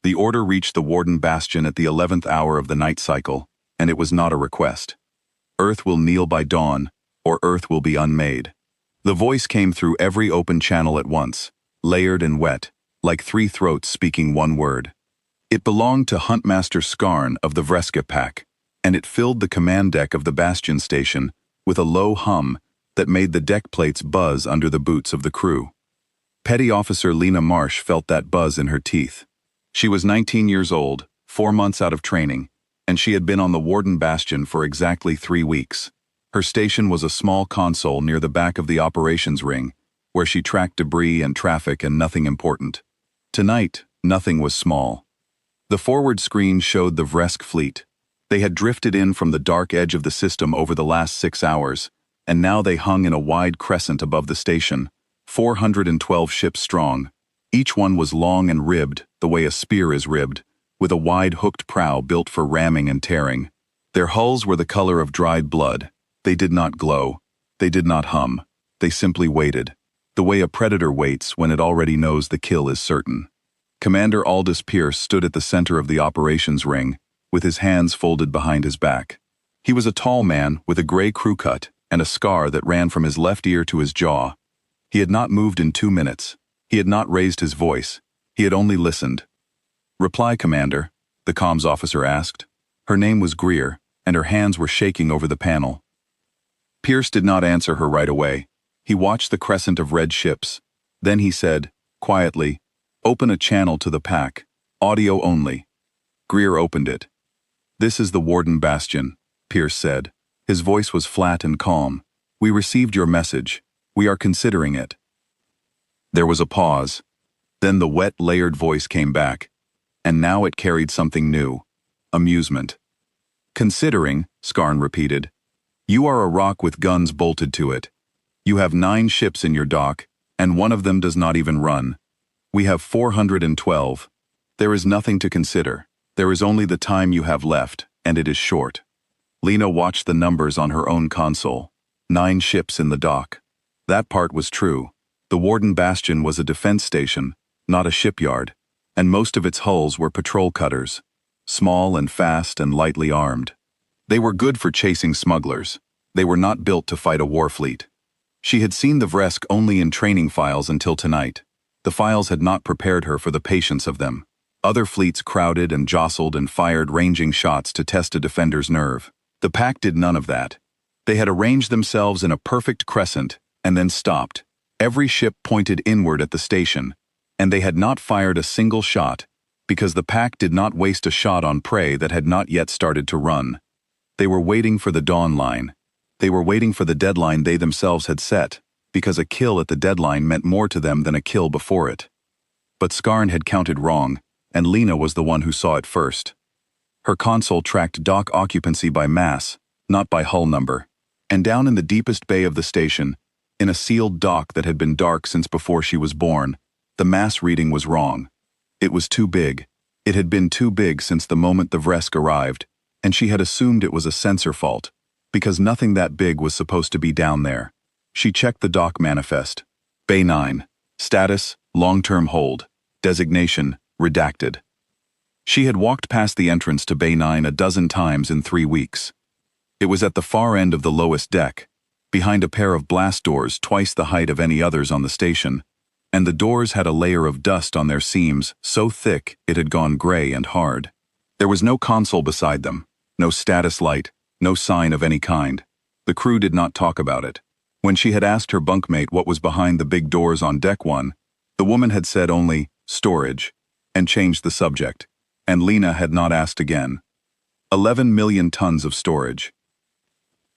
The order reached the Warden Bastion at the 11th hour of the night cycle, and it was not a request. Earth will kneel by dawn, or Earth will be unmade. The voice came through every open channel at once, layered and wet, like three throats speaking one word. It belonged to Huntmaster Skarn of the Vreska Pack, and it filled the command deck of the Bastion Station with a low hum that made the deck plates buzz under the boots of the crew. Petty Officer Lena Marsh felt that buzz in her teeth. She was 19 years old, 4 months out of training, and she had been on the Warden Bastion for exactly 3 weeks. Her station was a small console near the back of the operations ring, where she tracked debris and traffic and nothing important. Tonight, nothing was small. The forward screen showed the Vresk fleet. They had drifted in from the dark edge of the system over the last 6 hours, and now they hung in a wide crescent above the station, 412 ships strong. Each one was long and ribbed, the way a spear is ribbed, with a wide hooked prow built for ramming and tearing. Their hulls were the color of dried blood. They did not glow. They did not hum. They simply waited, the way a predator waits when it already knows the kill is certain. Commander Aldous Pierce stood at the center of the operations ring, with his hands folded behind his back. He was a tall man with a gray crew cut and a scar that ran from his left ear to his jaw. He had not moved in 2 minutes. He had not raised his voice. He had only listened. "Reply, Commander," the comms officer asked. Her name was Greer, and her hands were shaking over the panel. Pierce did not answer her right away. He watched the crescent of red ships. Then he said, quietly, "Open a channel to the pack. Audio only." Greer opened it. "This is the Warden Bastion," Pierce said. His voice was flat and calm. "We received your message. We are considering it." There was a pause. Then the wet, layered voice came back. And now it carried something new. Amusement. "Considering," Skarn repeated. "You are a rock with guns bolted to it. You have 9 ships in your dock, and one of them does not even run. We have 412. There is nothing to consider. There is only the time you have left, and it is short." Lena watched the numbers on her own console. 9 ships in the dock. That part was true. The Warden Bastion was a defense station, not a shipyard, and most of its hulls were patrol cutters, small and fast and lightly armed. They were good for chasing smugglers. They were not built to fight a war fleet. She had seen the Vresk only in training files until tonight. The files had not prepared her for the patience of them. Other fleets crowded and jostled and fired ranging shots to test a defender's nerve. The pack did none of that. They had arranged themselves in a perfect crescent and then stopped. Every ship pointed inward at the station, and they had not fired a single shot because the pack did not waste a shot on prey that had not yet started to run. They were waiting for the dawn line. They were waiting for the deadline they themselves had set, because a kill at the deadline meant more to them than a kill before it. But Skarn had counted wrong, and Lena was the one who saw it first. Her console tracked dock occupancy by mass, not by hull number. And down in the deepest bay of the station, in a sealed dock that had been dark since before she was born, the mass reading was wrong. It was too big. It had been too big since the moment the Vresk arrived, and she had assumed it was a sensor fault, because nothing that big was supposed to be down there. She checked the dock manifest. Bay 9. Status, long-term hold. Designation, redacted. She had walked past the entrance to Bay 9 a dozen times in 3 weeks. It was at the far end of the lowest deck, behind a pair of blast doors twice the height of any others on the station, and the doors had a layer of dust on their seams so thick it had gone gray and hard. There was no console beside them, no status light, no sign of any kind. The crew did not talk about it. When she had asked her bunkmate what was behind the big doors on Deck 1, the woman had said only, "storage," and changed the subject, and Lena had not asked again. 11 million tons of storage.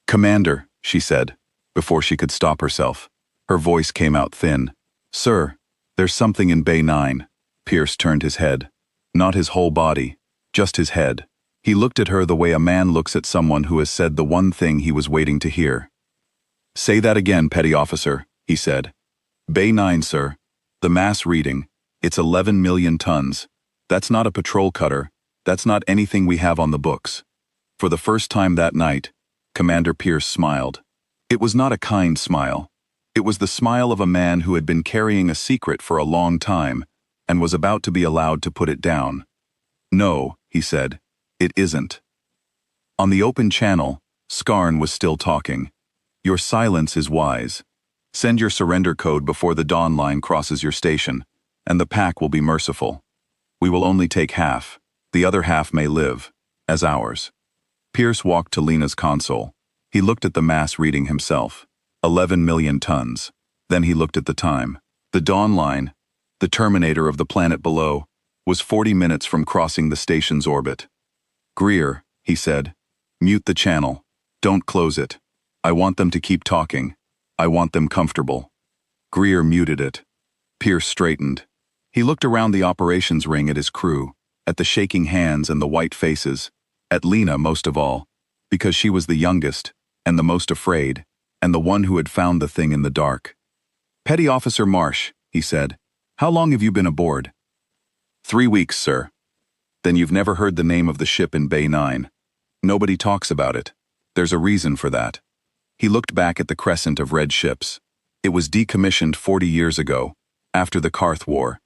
"Commander," she said, before she could stop herself. Her voice came out thin. "Sir, there's something in Bay 9. Pierce turned his head. Not his whole body, just his head. He looked at her the way a man looks at someone who has said the one thing he was waiting to hear. "Say that again, petty officer," he said. "Bay 9, sir. The mass reading. It's 11 million tons. That's not a patrol cutter. That's not anything we have on the books." For the first time that night, Commander Pierce smiled. It was not a kind smile. It was the smile of a man who had been carrying a secret for a long time and was about to be allowed to put it down. No, he said. It isn't. On the open channel, Skarn was still talking. Your silence is wise. Send your surrender code before the dawn line crosses your station, and the pack will be merciful. We will only take half. The other half may live, as ours. Pierce walked to Lena's console. He looked at the mass reading himself. 11 million tons. Then he looked at the time. The dawn line, the terminator of the planet below, was 40 minutes from crossing the station's orbit. Greer, he said, mute the channel. Don't close it. I want them to keep talking. I want them comfortable. Greer muted it. Pierce straightened. He looked around the operations ring at his crew, at the shaking hands and the white faces, at Lena most of all, because she was the youngest, and the most afraid, and the one who had found the thing in the dark. Petty Officer Marsh, he said, how long have you been aboard? 3 weeks, sir. Then you've never heard the name of the ship in Bay 9. Nobody talks about it. There's a reason for that. He looked back at the crescent of red ships. It was decommissioned 40 years ago, after the Karth War.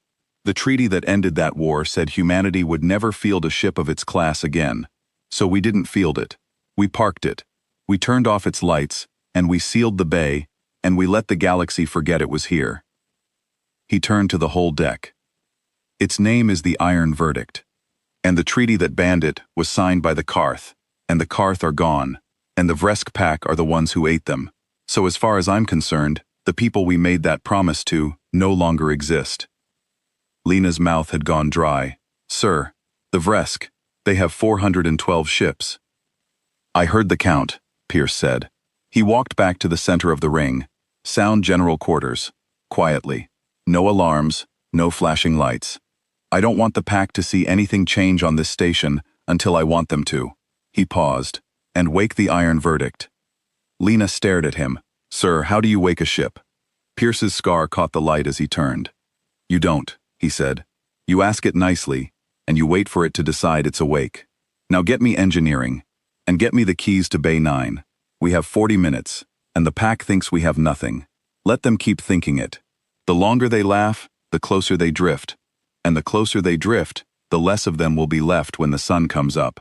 The treaty that ended that war said humanity would never field a ship of its class again. So we didn't field it. We parked it. We turned off its lights, and we sealed the bay, and we let the galaxy forget it was here. He turned to the whole deck. Its name is the Iron Verdict. And the treaty that banned it was signed by the Karth, and the Karth are gone, and the Vresk pack are the ones who ate them. So as far as I'm concerned, the people we made that promise to no longer exist. Lena's mouth had gone dry. Sir, the Vresk, they have 412 ships. I heard the count, Pierce said. He walked back to the center of the ring. Sound general quarters. Quietly. No alarms, no flashing lights. I don't want the pack to see anything change on this station until I want them to. He paused. And wake the Iron Verdict. Lena stared at him. Sir, how do you wake a ship? Pierce's scar caught the light as he turned. You don't, he said. You ask it nicely, and you wait for it to decide it's awake. Now get me engineering, and get me the keys to Bay 9. We have 40 minutes, and the pack thinks we have nothing. Let them keep thinking it. The longer they laugh, the closer they drift. And the closer they drift, the less of them will be left when the sun comes up.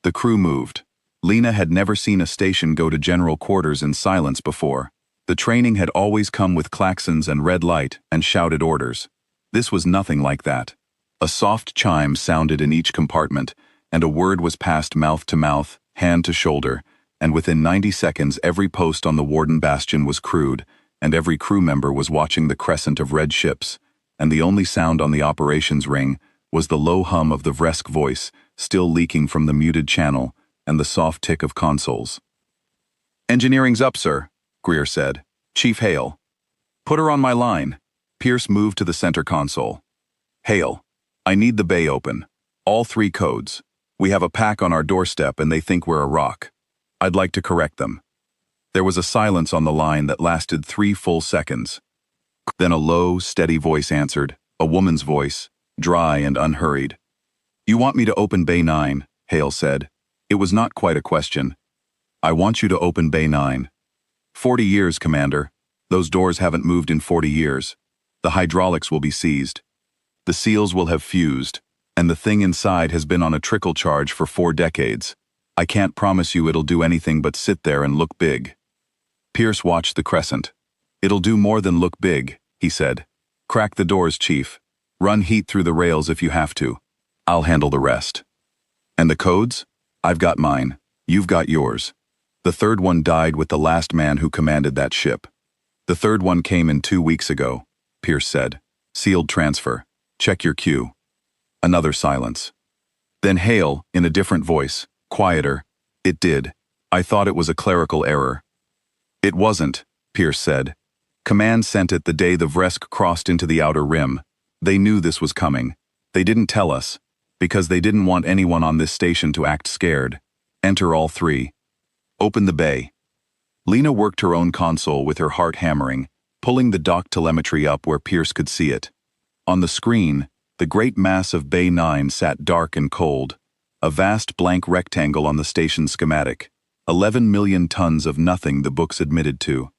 The crew moved. Lena had never seen a station go to general quarters in silence before. The training had always come with klaxons and red light and shouted orders. This was nothing like that. A soft chime sounded in each compartment, and a word was passed mouth to mouth, hand to shoulder, and within 90 seconds every post on the Warden Bastion was crewed, and every crew member was watching the crescent of red ships, and the only sound on the operations ring was the low hum of the Vresk voice, still leaking from the muted channel, and the soft tick of consoles. Engineering's up, sir, Greer said. Chief Hale. Put her on my line. Pierce moved to the center console. Hale, I need the bay open. All 3 codes. We have a pack on our doorstep and they think we're a rock. I'd like to correct them. There was a silence on the line that lasted 3 full seconds. Then a low, steady voice answered, a woman's voice, dry and unhurried. You want me to open Bay 9, Hale said. It was not quite a question. I want you to open Bay 9. 40 years, Commander. Those doors haven't moved in 40 years. The hydraulics will be seized. The seals will have fused, and the thing inside has been on a trickle charge for 4 decades. I can't promise you it'll do anything but sit there and look big. Pierce watched the crescent. It'll do more than look big, he said. Crack the doors, Chief. Run heat through the rails if you have to. I'll handle the rest. And the codes? I've got mine. You've got yours. The third one died with the last man who commanded that ship. The third one came in 2 weeks ago, Pierce said. Sealed transfer. Check your queue. Another silence. Then Hale, in a different voice, quieter. It did. I thought it was a clerical error. It wasn't, Pierce said. Command sent it the day the Vresk crossed into the outer rim. They knew this was coming. They didn't tell us, because they didn't want anyone on this station to act scared. Enter all 3. Open the bay. Lena worked her own console with her heart hammering, pulling the dock telemetry up where Pierce could see it. On the screen, the great mass of Bay 9 sat dark and cold, a vast blank rectangle on the station schematic, 11 million tons of nothing the books admitted to.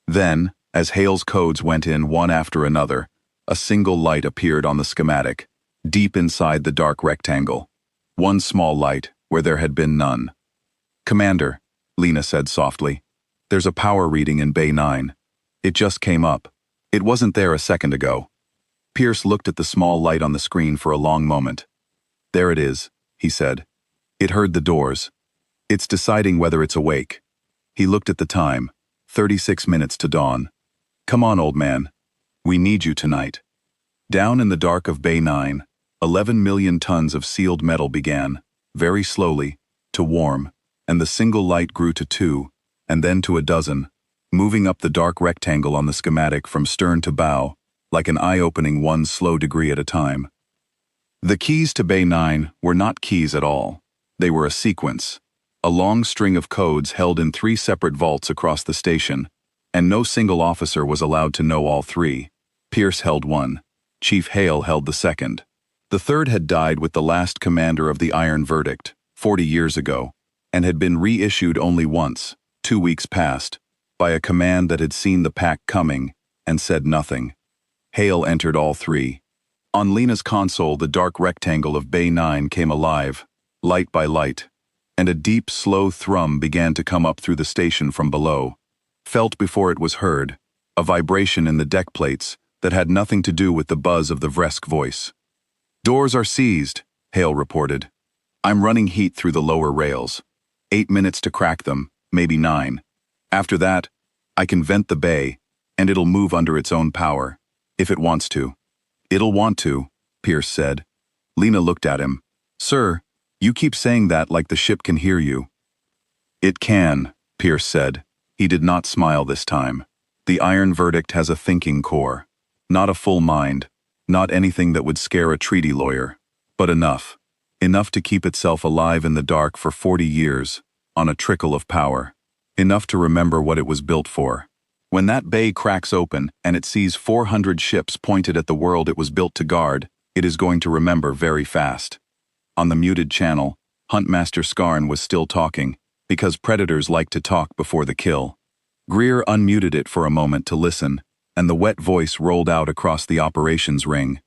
Then, as Hale's codes went in one after another, a single light appeared on the schematic. deep inside the dark rectangle. One small light, where there had been none. "Commander," Lena said softly, "there's a power reading in Bay 9. It just came up. It wasn't there a second ago." Pierce looked at the small light on the screen for a long moment. "There it is," he said. "It heard the doors. It's deciding whether it's awake." He looked at the time, 36 minutes to dawn. "Come on, old man. We need you tonight." Down in the dark of Bay 9, 11 million tons of sealed metal began, very slowly, to warm, and the single light grew to 2, and then to a dozen, moving up the dark rectangle on the schematic from stern to bow, like an eye-opening one slow degree at a time. The keys to Bay 9 were not keys at all. They were a sequence, a long string of codes held in 3 separate vaults across the station, and no single officer was allowed to know all 3. Pierce held one. Chief Hale held the second. The third had died with the last commander of the Iron Verdict, 40 years ago, and had been reissued only once, 2 weeks past, by a command that had seen the pack coming and said nothing. Hale entered all 3. On Lena's console, the dark rectangle of Bay 9 came alive, light by light, and a deep, slow thrum began to come up through the station from below, felt before it was heard, a vibration in the deck plates that had nothing to do with the buzz of the Vresk voice. "Doors are seized," Hale reported. "I'm running heat through the lower rails. 8 minutes to crack them, maybe 9. After that, I can vent the bay, and it'll move under its own power, if it wants to." "It'll want to," Pierce said. Lena looked at him. "Sir, you keep saying that like the ship can hear you." "It can," Pierce said. He did not smile this time. "The Iron Verdict has a thinking core. Not a full mind, not anything that would scare a treaty lawyer, but enough. Enough to keep itself alive in the dark for 40 years, on a trickle of power. Enough to remember what it was built for. When that bay cracks open and it sees 400 ships pointed at the world it was built to guard, it is going to remember very fast." On the muted channel, Huntmaster Skarn was still talking, because predators like to talk before the kill. Greer unmuted it for a moment to listen, and the wet voice rolled out across the operations ring.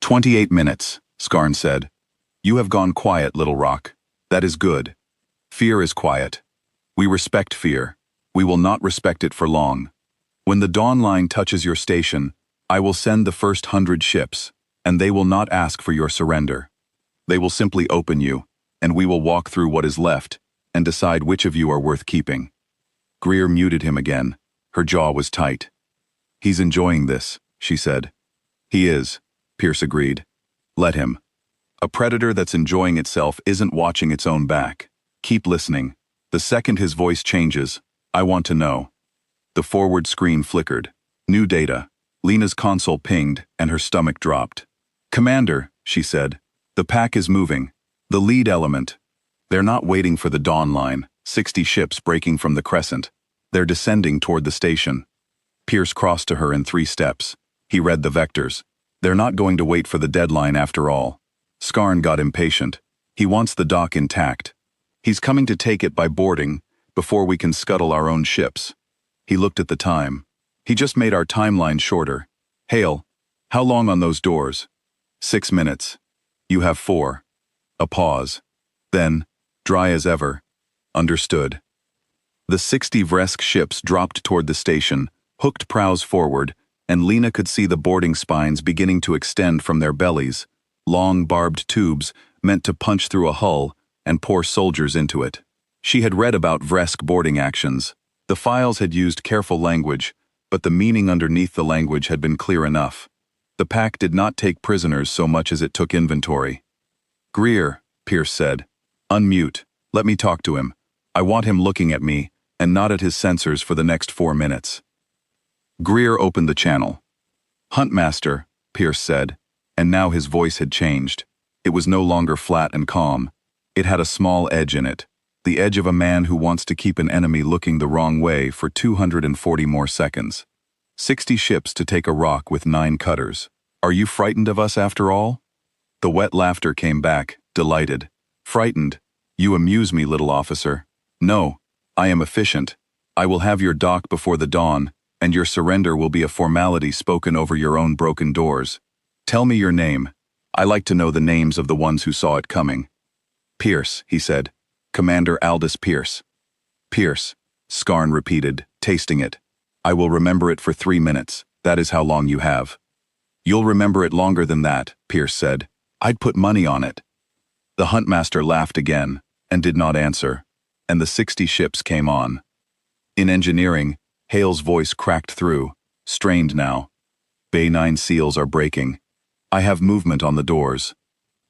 28 minutes, Skarn said. "You have gone quiet, Little Rock. That is good. Fear is quiet. We respect fear. We will not respect it for long. When the dawn line touches your station, I will send the first 100 ships, and they will not ask for your surrender. They will simply open you, and we will walk through what is left, and decide which of you are worth keeping." Greer muted him again. Her jaw was tight. "He's enjoying this," she said. "He is," Pierce agreed. "Let him. A predator that's enjoying itself isn't watching its own back. Keep listening. The second his voice changes, I want to know." The forward screen flickered. New data. Lena's console pinged, and her stomach dropped. "Commander," she said, "the pack is moving. The lead element. They're not waiting for the dawn line, 60 ships breaking from the crescent. They're descending toward the station." Pierce crossed to her in 3 steps. He read the vectors. They're not going to wait for the deadline after all. Skarn got impatient. He wants the dock intact. He's coming to take it by boarding, before we can scuttle our own ships. He looked at the time. He just made our timeline shorter. "Hale, how long on those doors?" 6 minutes. "You have 4. A pause. Then, dry as ever. Understood." The 60 Vresk ships dropped toward the station, hooked prows forward, and Lena could see the boarding spines beginning to extend from their bellies, long barbed tubes meant to punch through a hull and pour soldiers into it. She had read about Vresk boarding actions. The files had used careful language, but the meaning underneath the language had been clear enough. The pack did not take prisoners so much as it took inventory. "Greer," Pierce said. "Unmute. Let me talk to him. I want him looking at me, and not at his sensors for the next 4 minutes." Greer opened the channel. "Huntmaster," Pierce said, and now his voice had changed. It was no longer flat and calm. It had a small edge in it, the edge of a man who wants to keep an enemy looking the wrong way for 240 more seconds. 60 ships to take a rock with 9 cutters. Are you frightened of us after all? The wet laughter came back, delighted. Frightened? You amuse me, little officer. No, I am efficient. I will have your dock before the dawn, and your surrender will be a formality spoken over your own broken doors. Tell me your name. I like to know the names of the ones who saw it coming. Pierce, he said. Commander Aldous Pierce. Pierce, Scarn repeated, tasting it. I will remember it for 3 minutes. That is how long you have. You'll remember it longer than that, Pierce said. I'd put money on it. The Huntmaster laughed again, and did not answer, and the 60 ships came on. In engineering, Hale's voice cracked through, strained now. Bay 9 seals are breaking. I have movement on the doors.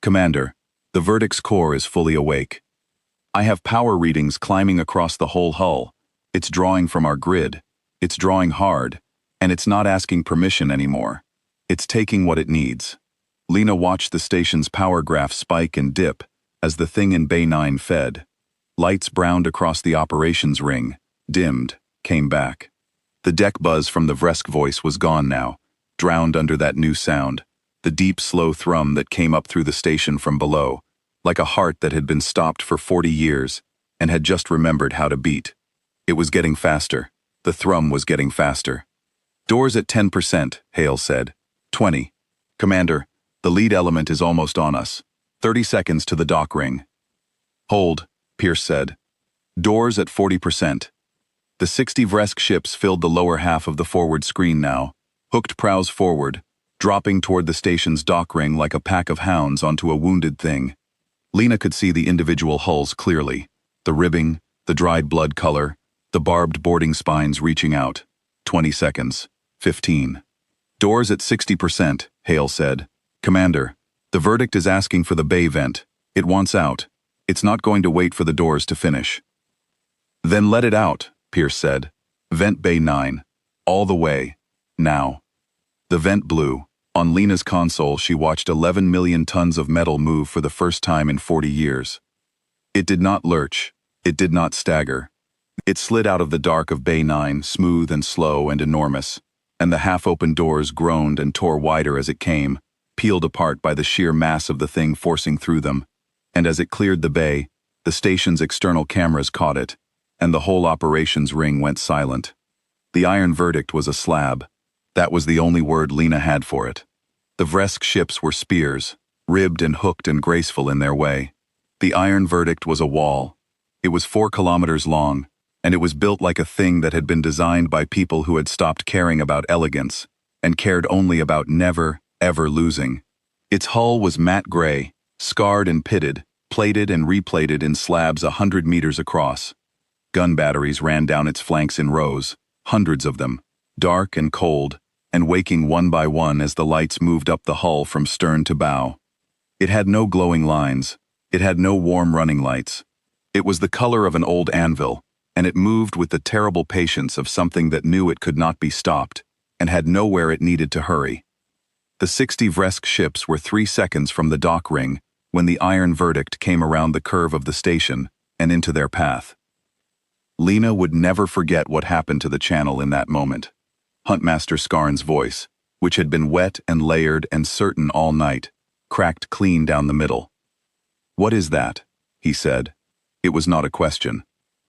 Commander, the Verdict's core is fully awake. I have power readings climbing across the whole hull. It's drawing from our grid. It's drawing hard, and it's not asking permission anymore. It's taking what it needs. Lena watched the station's power graph spike and dip as the thing in Bay 9 fed. Lights browned across the operations ring, dimmed, came back. The deck buzz from the Vresk voice was gone now, drowned under that new sound, the deep, slow thrum that came up through the station from below, like a heart that had been stopped for 40 years and had just remembered how to beat. It was getting faster. The thrum was getting faster. Doors at 10%, Hale said. 20. Commander, the lead element is almost on us. 30 seconds to the dock ring. Hold, Pierce said. Doors at 40%. The 60 Vresk ships filled the lower half of the forward screen now, hooked prows forward, dropping toward the station's dock ring like a pack of hounds onto a wounded thing. Lena could see the individual hulls clearly, the ribbing, the dried blood color, the barbed boarding spines reaching out. 20 seconds. 15. Doors at 60%, Hale said. Commander, the Verdict is asking for the bay vent. It wants out. It's not going to wait for the doors to finish. Then let it out, Pierce said. Vent Bay 9. All the way. Now. The vent blew. On Lena's console, she watched 11 million tons of metal move for the first time in 40 years. It did not lurch. It did not stagger. It slid out of the dark of Bay 9, smooth and slow and enormous, and the half-open doors groaned and tore wider as it came, peeled apart by the sheer mass of the thing forcing through them, and as it cleared the bay, the station's external cameras caught it, and the whole operations ring went silent. The Iron Verdict was a slab. That was the only word Lena had for it. The Vresk ships were spears, ribbed and hooked and graceful in their way. The Iron Verdict was a wall. It was 4 kilometers long, and it was built like a thing that had been designed by people who had stopped caring about elegance and cared only about never, ever losing. Its hull was matte gray, scarred and pitted, plated and replated in slabs 100 meters across. Gun batteries ran down its flanks in rows, hundreds of them, dark and cold, and waking one by one as the lights moved up the hull from stern to bow. It had no glowing lines. It had no warm running lights. It was the color of an old anvil, and it moved with the terrible patience of something that knew it could not be stopped, and had nowhere it needed to hurry. The 60 Vresk ships were 3 seconds from the dock ring when the Iron Verdict came around the curve of the station and into their path. Lena would never forget what happened to the channel in that moment. Huntmaster Scarn's voice, which had been wet and layered and certain all night, cracked clean down the middle. "What is that?" he said. It was not a question.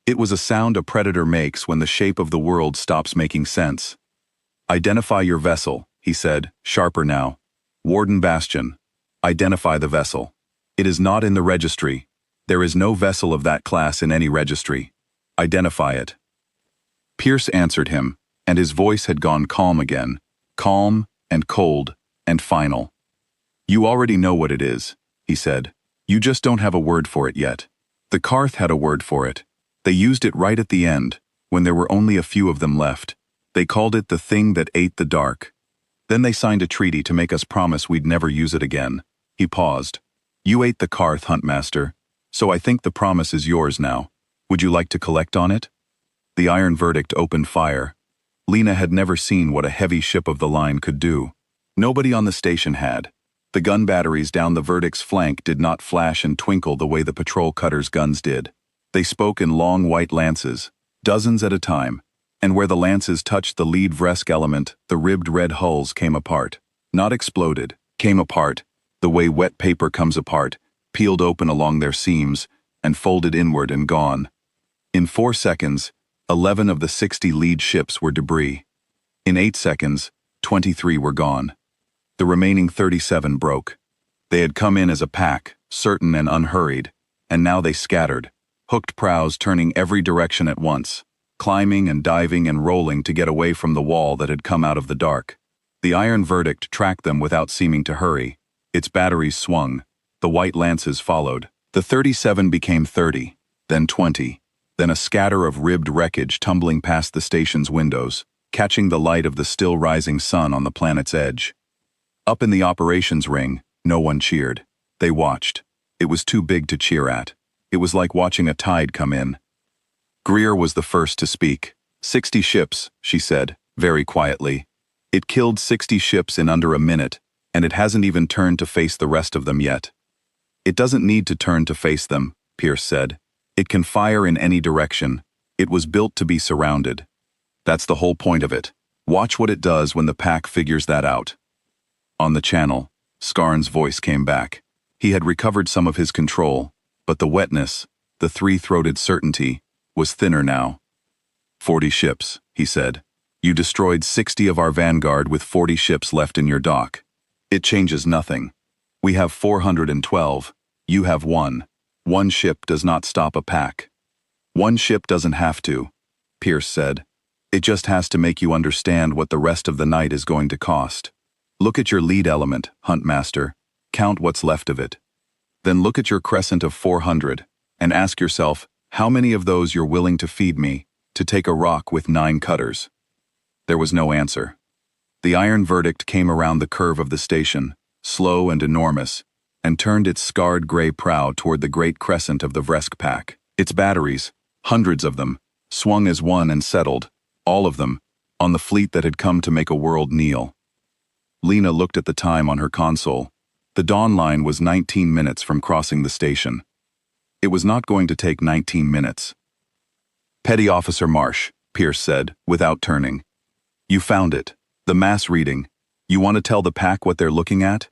It was a sound a predator makes when the shape of the world stops making sense. "Identify your vessel," he said, sharper now. "Warden Bastion. Identify the vessel. It is not in the registry. There is no vessel of that class in any registry. Identify it." Pierce answered him, and his voice had gone calm again, calm and cold and final. "You already know what it is," he said. "You just don't have a word for it yet. The Karth had a word for it. They used it right at the end, when there were only a few of them left. They called it the thing that ate the dark. Then they signed a treaty to make us promise we'd never use it again." He paused. "You ate the Karth, Huntmaster, so I think the promise is yours now. Would you like to collect on it?" The Iron Verdict opened fire. Lena had never seen what a heavy ship of the line could do. Nobody on the station had. The gun batteries down the Verdict's flank did not flash and twinkle the way the patrol cutter's guns did. They spoke in long white lances, dozens at a time, and where the lances touched the lead Vresk element, the ribbed red hulls came apart. Not exploded, came apart, the way wet paper comes apart, peeled open along their seams, and folded inward and gone. In 4 seconds, 11 of the 60 lead ships were debris. In 8 seconds, 23 were gone. The remaining 37 broke. They had come in as a pack, certain and unhurried, and now they scattered, hooked prows turning every direction at once, climbing and diving and rolling to get away from the wall that had come out of the dark. The iron verdict tracked them without seeming to hurry. Its batteries swung. The white lances followed. The 37 became 30, then 20, then a scatter of ribbed wreckage tumbling past the station's windows, catching the light of the still rising sun on the planet's edge. Up in the operations ring, no one cheered. They watched. It was too big to cheer at. It was like watching a tide come in. Greer was the first to speak. 60 ships, she said, very quietly. It killed 60 ships in under a minute, and it hasn't even turned to face the rest of them yet. It doesn't need to turn to face them, Pierce said. It can fire in any direction. It was built to be surrounded. That's the whole point of it. Watch what it does when the pack figures that out. On the channel, Skarn's voice came back. He had recovered some of his control, but the wetness, the three-throated certainty, was thinner now. 40 ships, he said. You destroyed 60 of our vanguard with 40 ships left in your dock. It changes nothing. We have 412. You have one. One ship does not stop a pack. One ship doesn't have to, Pierce said. It just has to make you understand what the rest of the night is going to cost. Look at your lead element, Huntmaster. Count what's left of it. Then look at your crescent of 400, and ask yourself how many of those you're willing to feed me, to take a rock with 9 cutters. There was no answer. The iron verdict came around the curve of the station, slow and enormous, and turned its scarred gray prow toward the great crescent of the Vresk pack. Its batteries, hundreds of them, swung as one and settled, all of them, on the fleet that had come to make a world kneel. Lena looked at the time on her console. The dawn line was 19 minutes from crossing the station. It was not going to take 19 minutes. Petty Officer Marsh, Pierce said, without turning. You found it. The mass reading. You want to tell the pack what they're looking at?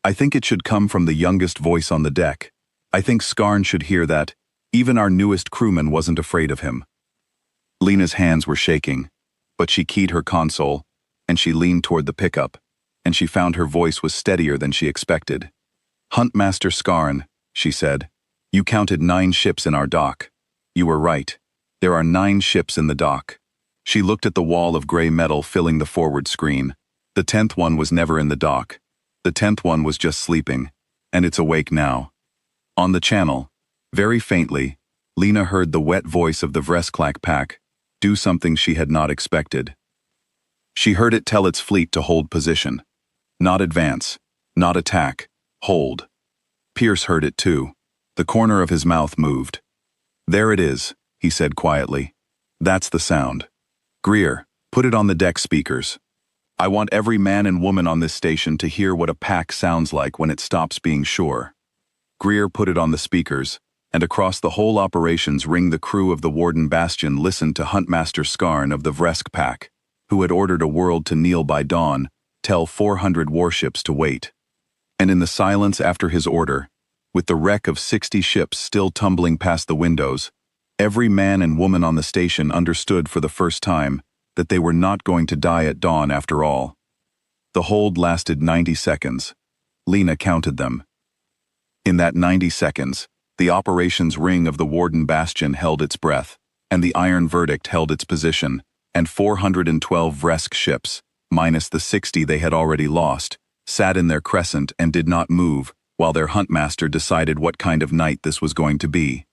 I think it should come from the youngest voice on the deck. I think Skarn should hear that. Even our newest crewman wasn't afraid of him. Lena's hands were shaking, but she keyed her console, and she leaned toward the pickup, and she found her voice was steadier than she expected. Huntmaster Skarn, she said, you counted 9 ships in our dock. You were right. There are 9 ships in the dock. She looked at the wall of gray metal filling the forward screen. The 10th one was never in the dock. The 10th one was just sleeping, and it's awake now. On the channel, very faintly, Lena heard the wet voice of the Vresklak pack do something she had not expected. She heard it tell its fleet to hold position. Not advance, not attack, hold. Pierce heard it too. The corner of his mouth moved. There it is, he said quietly. That's the sound. Greer, put it on the deck speakers. I want every man and woman on this station to hear what a pack sounds like when it stops being sure. Greer put it on the speakers, and across the whole operations ring the crew of the Warden Bastion listened to Huntmaster Skarn of the Vresk pack, who had ordered a world to kneel by dawn, tell 400 warships to wait. And in the silence after his order, with the wreck of 60 ships still tumbling past the windows, every man and woman on the station understood for the first time that they were not going to die at dawn after all. The hold lasted 90 seconds. Lena counted them. In that 90 seconds, the operations ring of the Warden Bastion held its breath, and the iron verdict held its position, and 412 Vresk ships, minus the 60 they had already lost, sat in their crescent and did not move, while their huntmaster decided what kind of night this was going to be.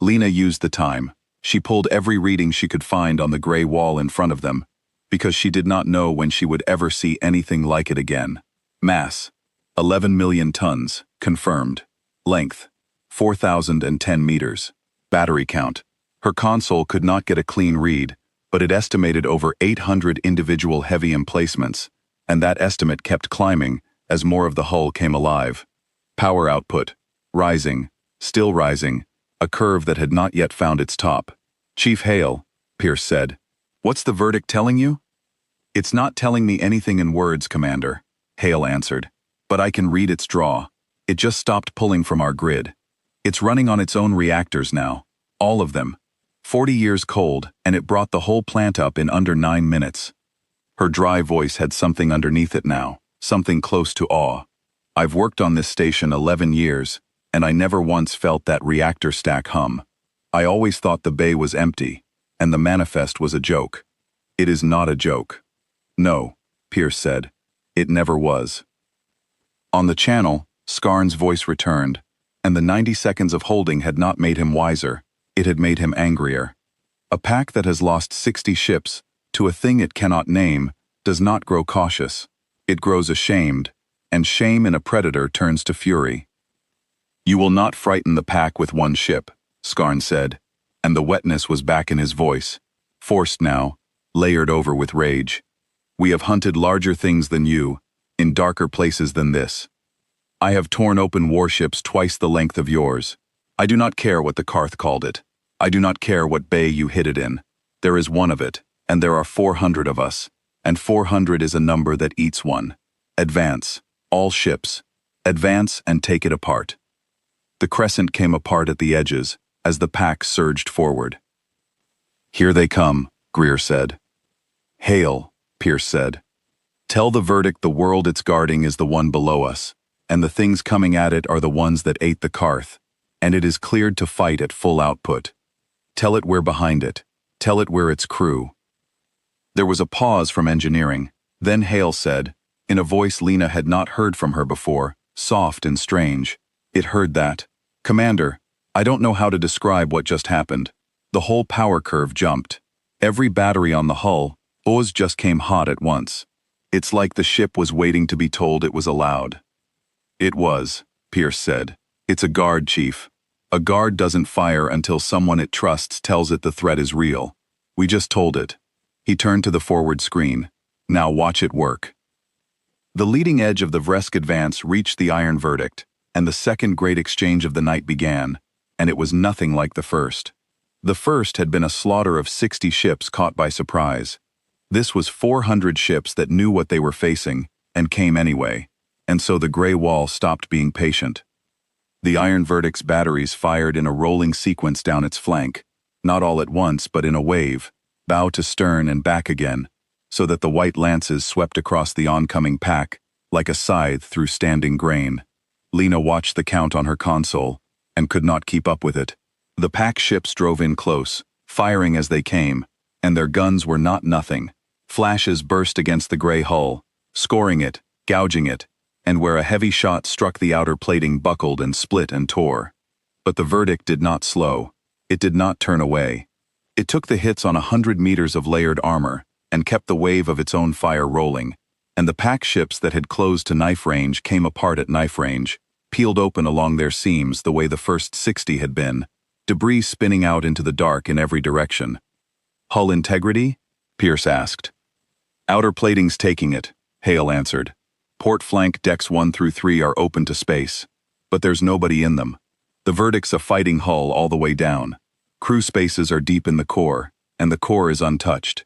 Lena used the time. She pulled every reading she could find on the gray wall in front of them, because she did not know when she would ever see anything like it again. Mass, 11 million tons, confirmed. Length, 4,010 meters. Battery count. Her console could not get a clean read, but it estimated over 800 individual heavy emplacements, and that estimate kept climbing as more of the hull came alive. Power output, rising, still rising, a curve that had not yet found its top. Chief Hale, Pierce said, what's the verdict telling you? It's not telling me anything in words, Commander, Hale answered, but I can read its draw. It just stopped pulling from our grid. It's running on its own reactors now, all of them. 40 years cold, and it brought the whole plant up in under 9 minutes. Her dry voice had something underneath it now, something close to awe. I've worked on this station 11 years, and I never once felt that reactor stack hum. I always thought the bay was empty, and the manifest was a joke. It is not a joke. No, Pierce said. It never was. On the channel, Skarn's voice returned, and the 90 seconds of holding had not made him wiser, it had made him angrier. A pack that has lost 60 ships to a thing it cannot name does not grow cautious. It grows ashamed, and shame in a predator turns to fury. You will not frighten the pack with one ship, Skarn said, and the wetness was back in his voice, forced now, layered over with rage. We have hunted larger things than you, in darker places than this. I have torn open warships twice the length of yours. I do not care what the Karth called it. I do not care what bay you hid it in. There is one of it, and there are 400 of us, and 400 is a number that eats one. Advance, all ships. Advance and take it apart. The crescent came apart at the edges as the pack surged forward. Here they come, Greer said. Hail, Pierce said. Tell the verdict the world it's guarding is the one below us, and the things coming at it are the ones that ate the Karth, and it is cleared to fight at full output. Tell it we're behind it. Tell it we're its crew. There was a pause from engineering. Then Hale said, in a voice Lena had not heard from her before, soft and strange. It heard that. Commander, I don't know how to describe what just happened. The whole power curve jumped. Every battery on the hull, Oz just came hot at once. It's like the ship was waiting to be told it was allowed. It was, Pierce said. It's a guard, Chief. A guard doesn't fire until someone it trusts tells it the threat is real. We just told it. He turned to the forward screen. Now watch it work. The leading edge of the Vresk advance reached the iron verdict, and the second great exchange of the night began, and it was nothing like the first. The first had been a slaughter of 60 ships caught by surprise. This was 400 ships that knew what they were facing, and came anyway, and so the gray wall stopped being patient. The iron verdict's batteries fired in a rolling sequence down its flank, not all at once but in a wave, bow to stern and back again, so that the white lances swept across the oncoming pack, like a scythe through standing grain. Lena watched the count on her console, and could not keep up with it. The pack ships drove in close, firing as they came, and their guns were not nothing. Flashes burst against the gray hull, scoring it, gouging it, and where a heavy shot struck the outer plating buckled and split and tore. But the verdict did not slow. It did not turn away. It took the hits on 100 meters of layered armor, and kept the wave of its own fire rolling, and the pack ships that had closed to knife range came apart at knife range, peeled open along their seams the way the first 60 had been, debris spinning out into the dark in every direction. Hull integrity? Pierce asked. Outer plating's taking it, Hale answered. Port flank decks 1 through 3 are open to space, but there's nobody in them. The verdict's a fighting hull all the way down. Crew spaces are deep in the core, and the core is untouched.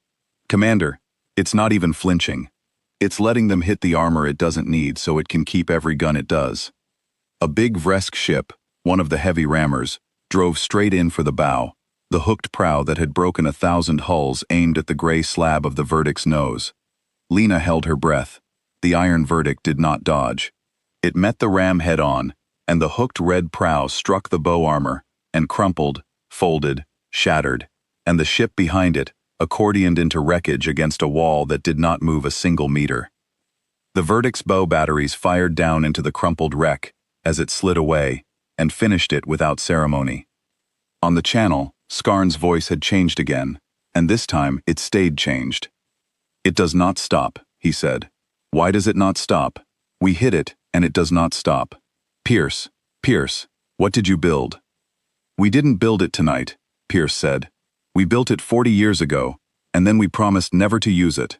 Commander, it's not even flinching. It's letting them hit the armor it doesn't need so it can keep every gun it does. A big Vresk ship, one of the heavy rammers, drove straight in for the bow, the hooked prow that had broken 1,000 hulls aimed at the gray slab of the verdict's nose. Lena held her breath. The iron verdict did not dodge. It met the ram head-on, and the hooked red prow struck the bow armor, and crumpled, folded, shattered, and the ship behind it accordioned into wreckage against a wall that did not move a single meter. The verdict's bow batteries fired down into the crumpled wreck as it slid away, and finished it without ceremony. On the channel, Skarn's voice had changed again, and this time it stayed changed. It does not stop, he said. Why does it not stop? We hit it, and it does not stop. Pierce, what did you build? We didn't build it tonight, Pierce said. We built it 40 years ago, and then we promised never to use it.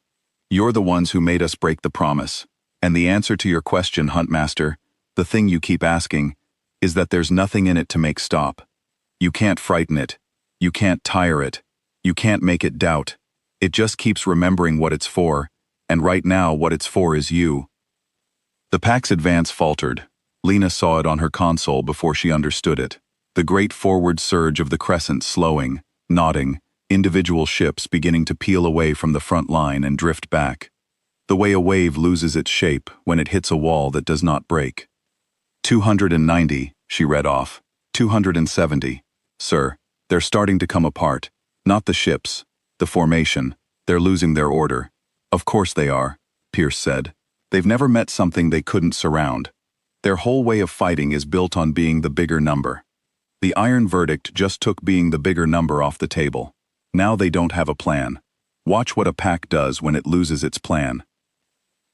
You're the ones who made us break the promise. And the answer to your question, Huntmaster, the thing you keep asking, is that there's nothing in it to make stop. You can't frighten it. You can't tire it. You can't make it doubt. It just keeps remembering what it's for, and right now what it's for is you. The pack's advance faltered. Lena saw it on her console before she understood it. The great forward surge of the crescent slowing, nodding, individual ships beginning to peel away from the front line and drift back. the way a wave loses its shape when it hits a wall that does not break. 290, she read off. 270. Sir, they're starting to come apart. Not the ships, the formation. They're losing their order. Of course they are, Pierce said. They've never met something they couldn't surround. Their whole way of fighting is built on being the bigger number. The iron verdict just took being the bigger number off the table. Now they don't have a plan. Watch what a pack does when it loses its plan.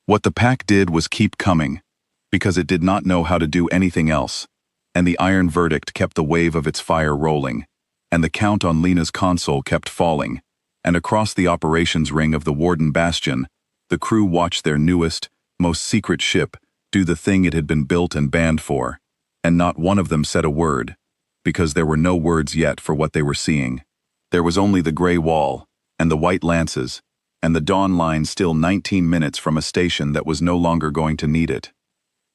What the pack did was keep coming, because it did not know how to do anything else, and the iron verdict kept the wave of its fire rolling, and the count on Lena's console kept falling, and across the operations ring of the Warden Bastion, the crew watched their newest, most secret ship do the thing it had been built and banned for, and not one of them said a word, because there were no words yet for what they were seeing. There was only the gray wall, and the white lances, and the dawn line still 19 minutes from a station that was no longer going to need it.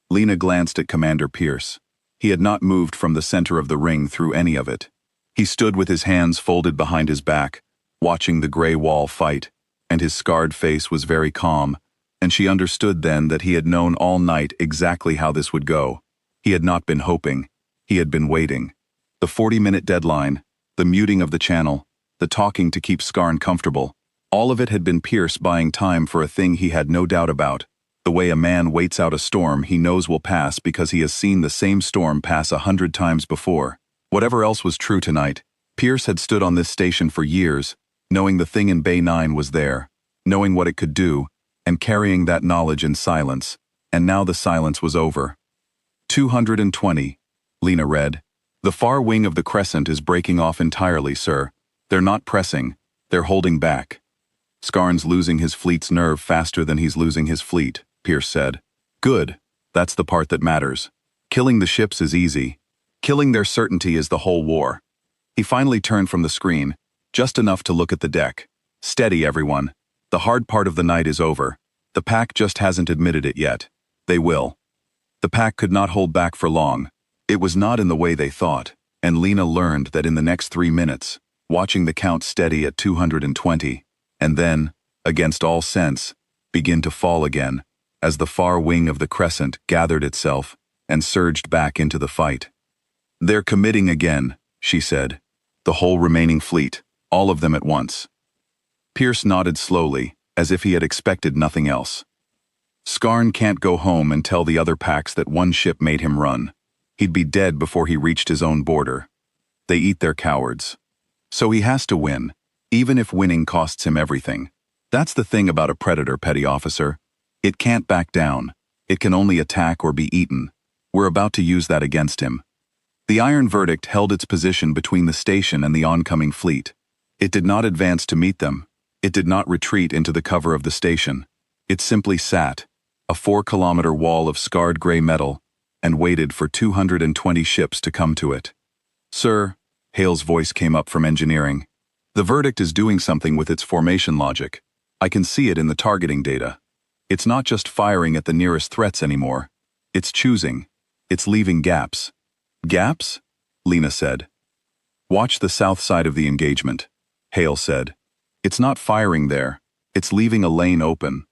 Lena glanced at Commander Pierce. He had not moved from the center of the ring through any of it. He stood with his hands folded behind his back, watching the gray wall fight, and his scarred face was very calm, and she understood then that he had known all night exactly how this would go. He had not been hoping. He had been waiting. The 40-minute deadline, the muting of the channel, the talking to keep Skarn comfortable, all of it had been Pierce buying time for a thing he had no doubt about. The way a man waits out a storm he knows will pass because he has seen the same storm pass 100 times before. Whatever else was true tonight, Pierce had stood on this station for years, knowing the thing in Bay 9 was there, knowing what it could do, and carrying that knowledge in silence, and now the silence was over. 220, Lena read. The far wing of the crescent is breaking off entirely, sir. They're not pressing, they're holding back. Skarn's losing his fleet's nerve faster than he's losing his fleet, Pierce said. Good, that's the part that matters. Killing the ships is easy. Killing their certainty is the whole war. He finally turned from the screen, just enough to look at the deck. Steady, everyone. The hard part of the night is over. The pack just hasn't admitted it yet. They will. The pack could not hold back for long. It was not in the way they thought, and Lena learned that in the next 3 minutes, watching the count steady at 220, and then, against all sense, begin to fall again, as the far wing of the crescent gathered itself and surged back into the fight. They're committing again, she said. The whole remaining fleet, all of them at once. Pierce nodded slowly, as if he had expected nothing else. Skarn can't go home and tell the other packs that one ship made him run. He'd be dead before he reached his own border. They eat their cowards. So he has to win, even if winning costs him everything. That's the thing about a predator, petty officer. It can't back down. It can only attack or be eaten. We're about to use that against him. The iron verdict held its position between the station and the oncoming fleet. It did not advance to meet them. It did not retreat into the cover of the station. It simply sat, a 4-kilometer wall of scarred gray metal, and waited for 220 ships to come to it. Sir, Hale's voice came up from engineering. The verdict is doing something with its formation logic. I can see it in the targeting data. It's not just firing at the nearest threats anymore. It's choosing. It's leaving gaps. Gaps? Lena said. Watch the south side of the engagement, Hale said. It's not firing there. It's leaving a lane open.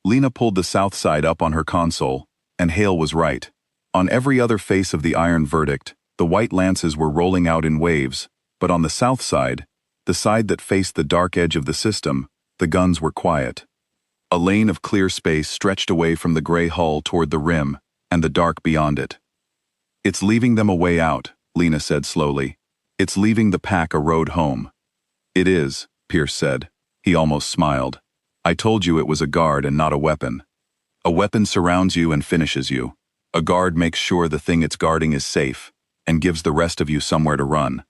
Lena pulled the south side up on her console, and Hale was right. On every other face of the iron verdict, the white lances were rolling out in waves, but on the south side, the side that faced the dark edge of the system, the guns were quiet. A lane of clear space stretched away from the gray hull toward the rim, and the dark beyond it. It's leaving them a way out, Lena said slowly. It's leaving the pack a road home. It is, Pierce said. He almost smiled. I told you it was a guard and not a weapon. A weapon surrounds you and finishes you. A guard makes sure the thing it's guarding is safe, and gives the rest of you somewhere to run.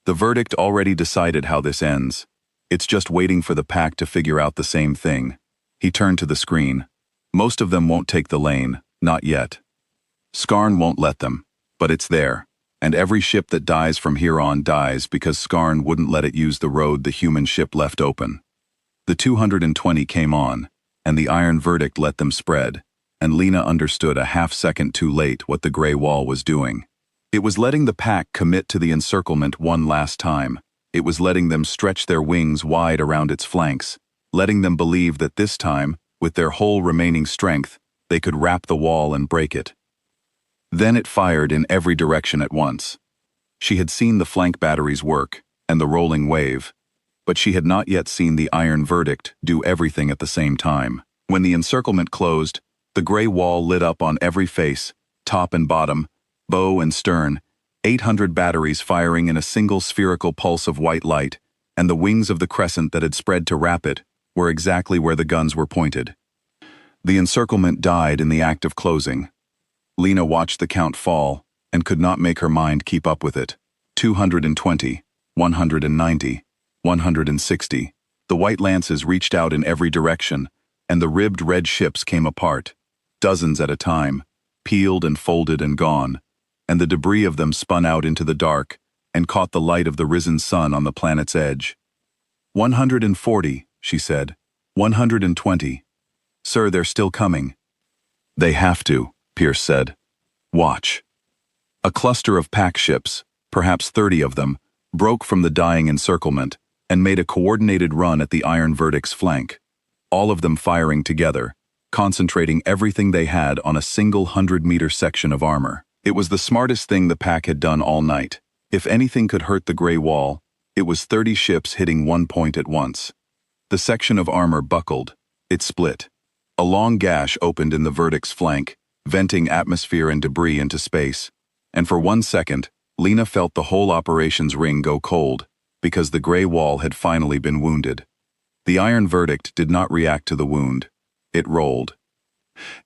The verdict already decided how this ends. It's just waiting for the pack to figure out the same thing. He turned to the screen. Most of them won't take the lane, not yet. Skarn won't let them, but it's there, and every ship that dies from here on dies because Skarn wouldn't let it use the road the human ship left open. The 220 came on, and the iron verdict let them spread, and Lena understood a half-second too late what the gray wall was doing. It was letting the pack commit to the encirclement one last time. It was letting them stretch their wings wide around its flanks, letting them believe that this time, With their whole remaining strength, they could wrap the wall and break it. Then it fired in every direction at once. She had seen the flank batteries work, and the rolling wave, but she had not yet seen the iron verdict do everything at the same time. When the encirclement closed, the gray wall lit up on every face, top and bottom, bow and stern, 800 batteries firing in a single spherical pulse of white light, and the wings of the crescent that had spread to wrap it were exactly where the guns were pointed. The encirclement died in the act of closing. Lena watched the count fall and could not make her mind keep up with it. 220, 190, 160. The white lances reached out in every direction, and the ribbed red ships came apart, dozens at a time, peeled and folded and gone, and the debris of them spun out into the dark and caught the light of the risen sun on the planet's edge. 140, she said. 120. Sir, they're still coming. They have to, Pierce said. Watch. A cluster of pack ships, perhaps 30 of them, broke from the dying encirclement and made a coordinated run at the iron verdict's flank, all of them firing together, concentrating everything they had on a single 100-meter section of armor. It was the smartest thing the pack had done all night. If anything could hurt the gray wall, it was 30 ships hitting one point at once. The section of armor buckled. It split. A long gash opened in the verdict's flank, venting atmosphere and debris into space. And for 1 second, Lena felt the whole operations ring go cold, because the gray wall had finally been wounded. The iron verdict did not react to the wound. It rolled.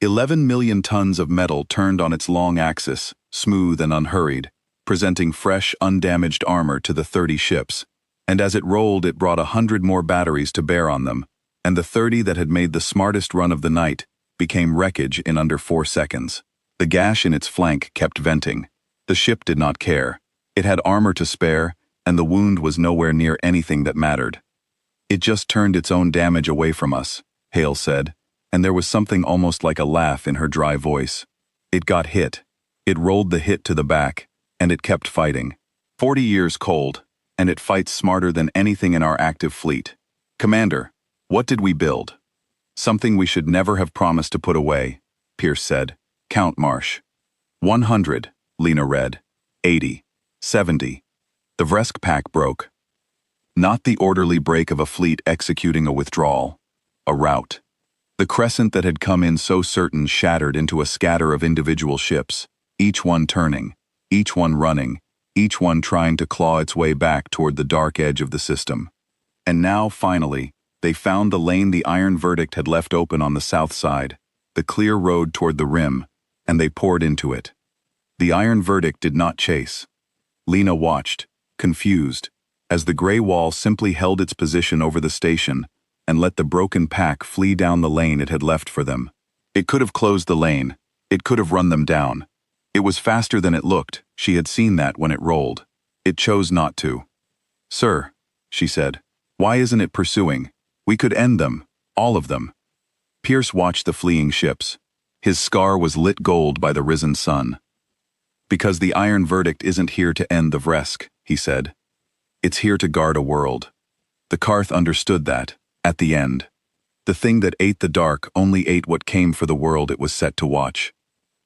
11 million tons of metal turned on its long axis, smooth and unhurried, presenting fresh, undamaged armor to the 30 ships. And as it rolled, it brought 100 more batteries to bear on them, and the 30 that had made the smartest run of the night became wreckage in under 4 seconds. The gash in its flank kept venting. The ship did not care. It had armor to spare, and the wound was nowhere near anything that mattered. It just turned its own damage away from us, Hale said, and there was something almost like a laugh in her dry voice. It got hit. It rolled the hit to the back, and it kept fighting. 40 years cold, and it fights smarter than anything in our active fleet. Commander, what did we build? Something we should never have promised to put away, Pierce said. Count, Marsh. 100, Lena read. 80. 70. The Vresk pack broke. Not the orderly break of a fleet executing a withdrawal. A rout. The crescent that had come in so certain shattered into a scatter of individual ships, each one turning, each one running, each one trying to claw its way back toward the dark edge of the system. And now, finally, they found the lane the iron verdict had left open on the south side, the clear road toward the rim, and they poured into it. The iron verdict did not chase. Lena watched, confused, as the gray wall simply held its position over the station and let the broken pack flee down the lane it had left for them. It could have closed the lane. It could have run them down. It was faster than it looked. She had seen that when it rolled. It chose not to. Sir, she said, why isn't it pursuing? We could end them, all of them. Pierce watched the fleeing ships. His scar was lit gold by the risen sun. Because the iron verdict isn't here to end the Vresk, he said. It's here to guard a world. The Karth understood that, at the end. The thing that ate the dark only ate what came for the world it was set to watch.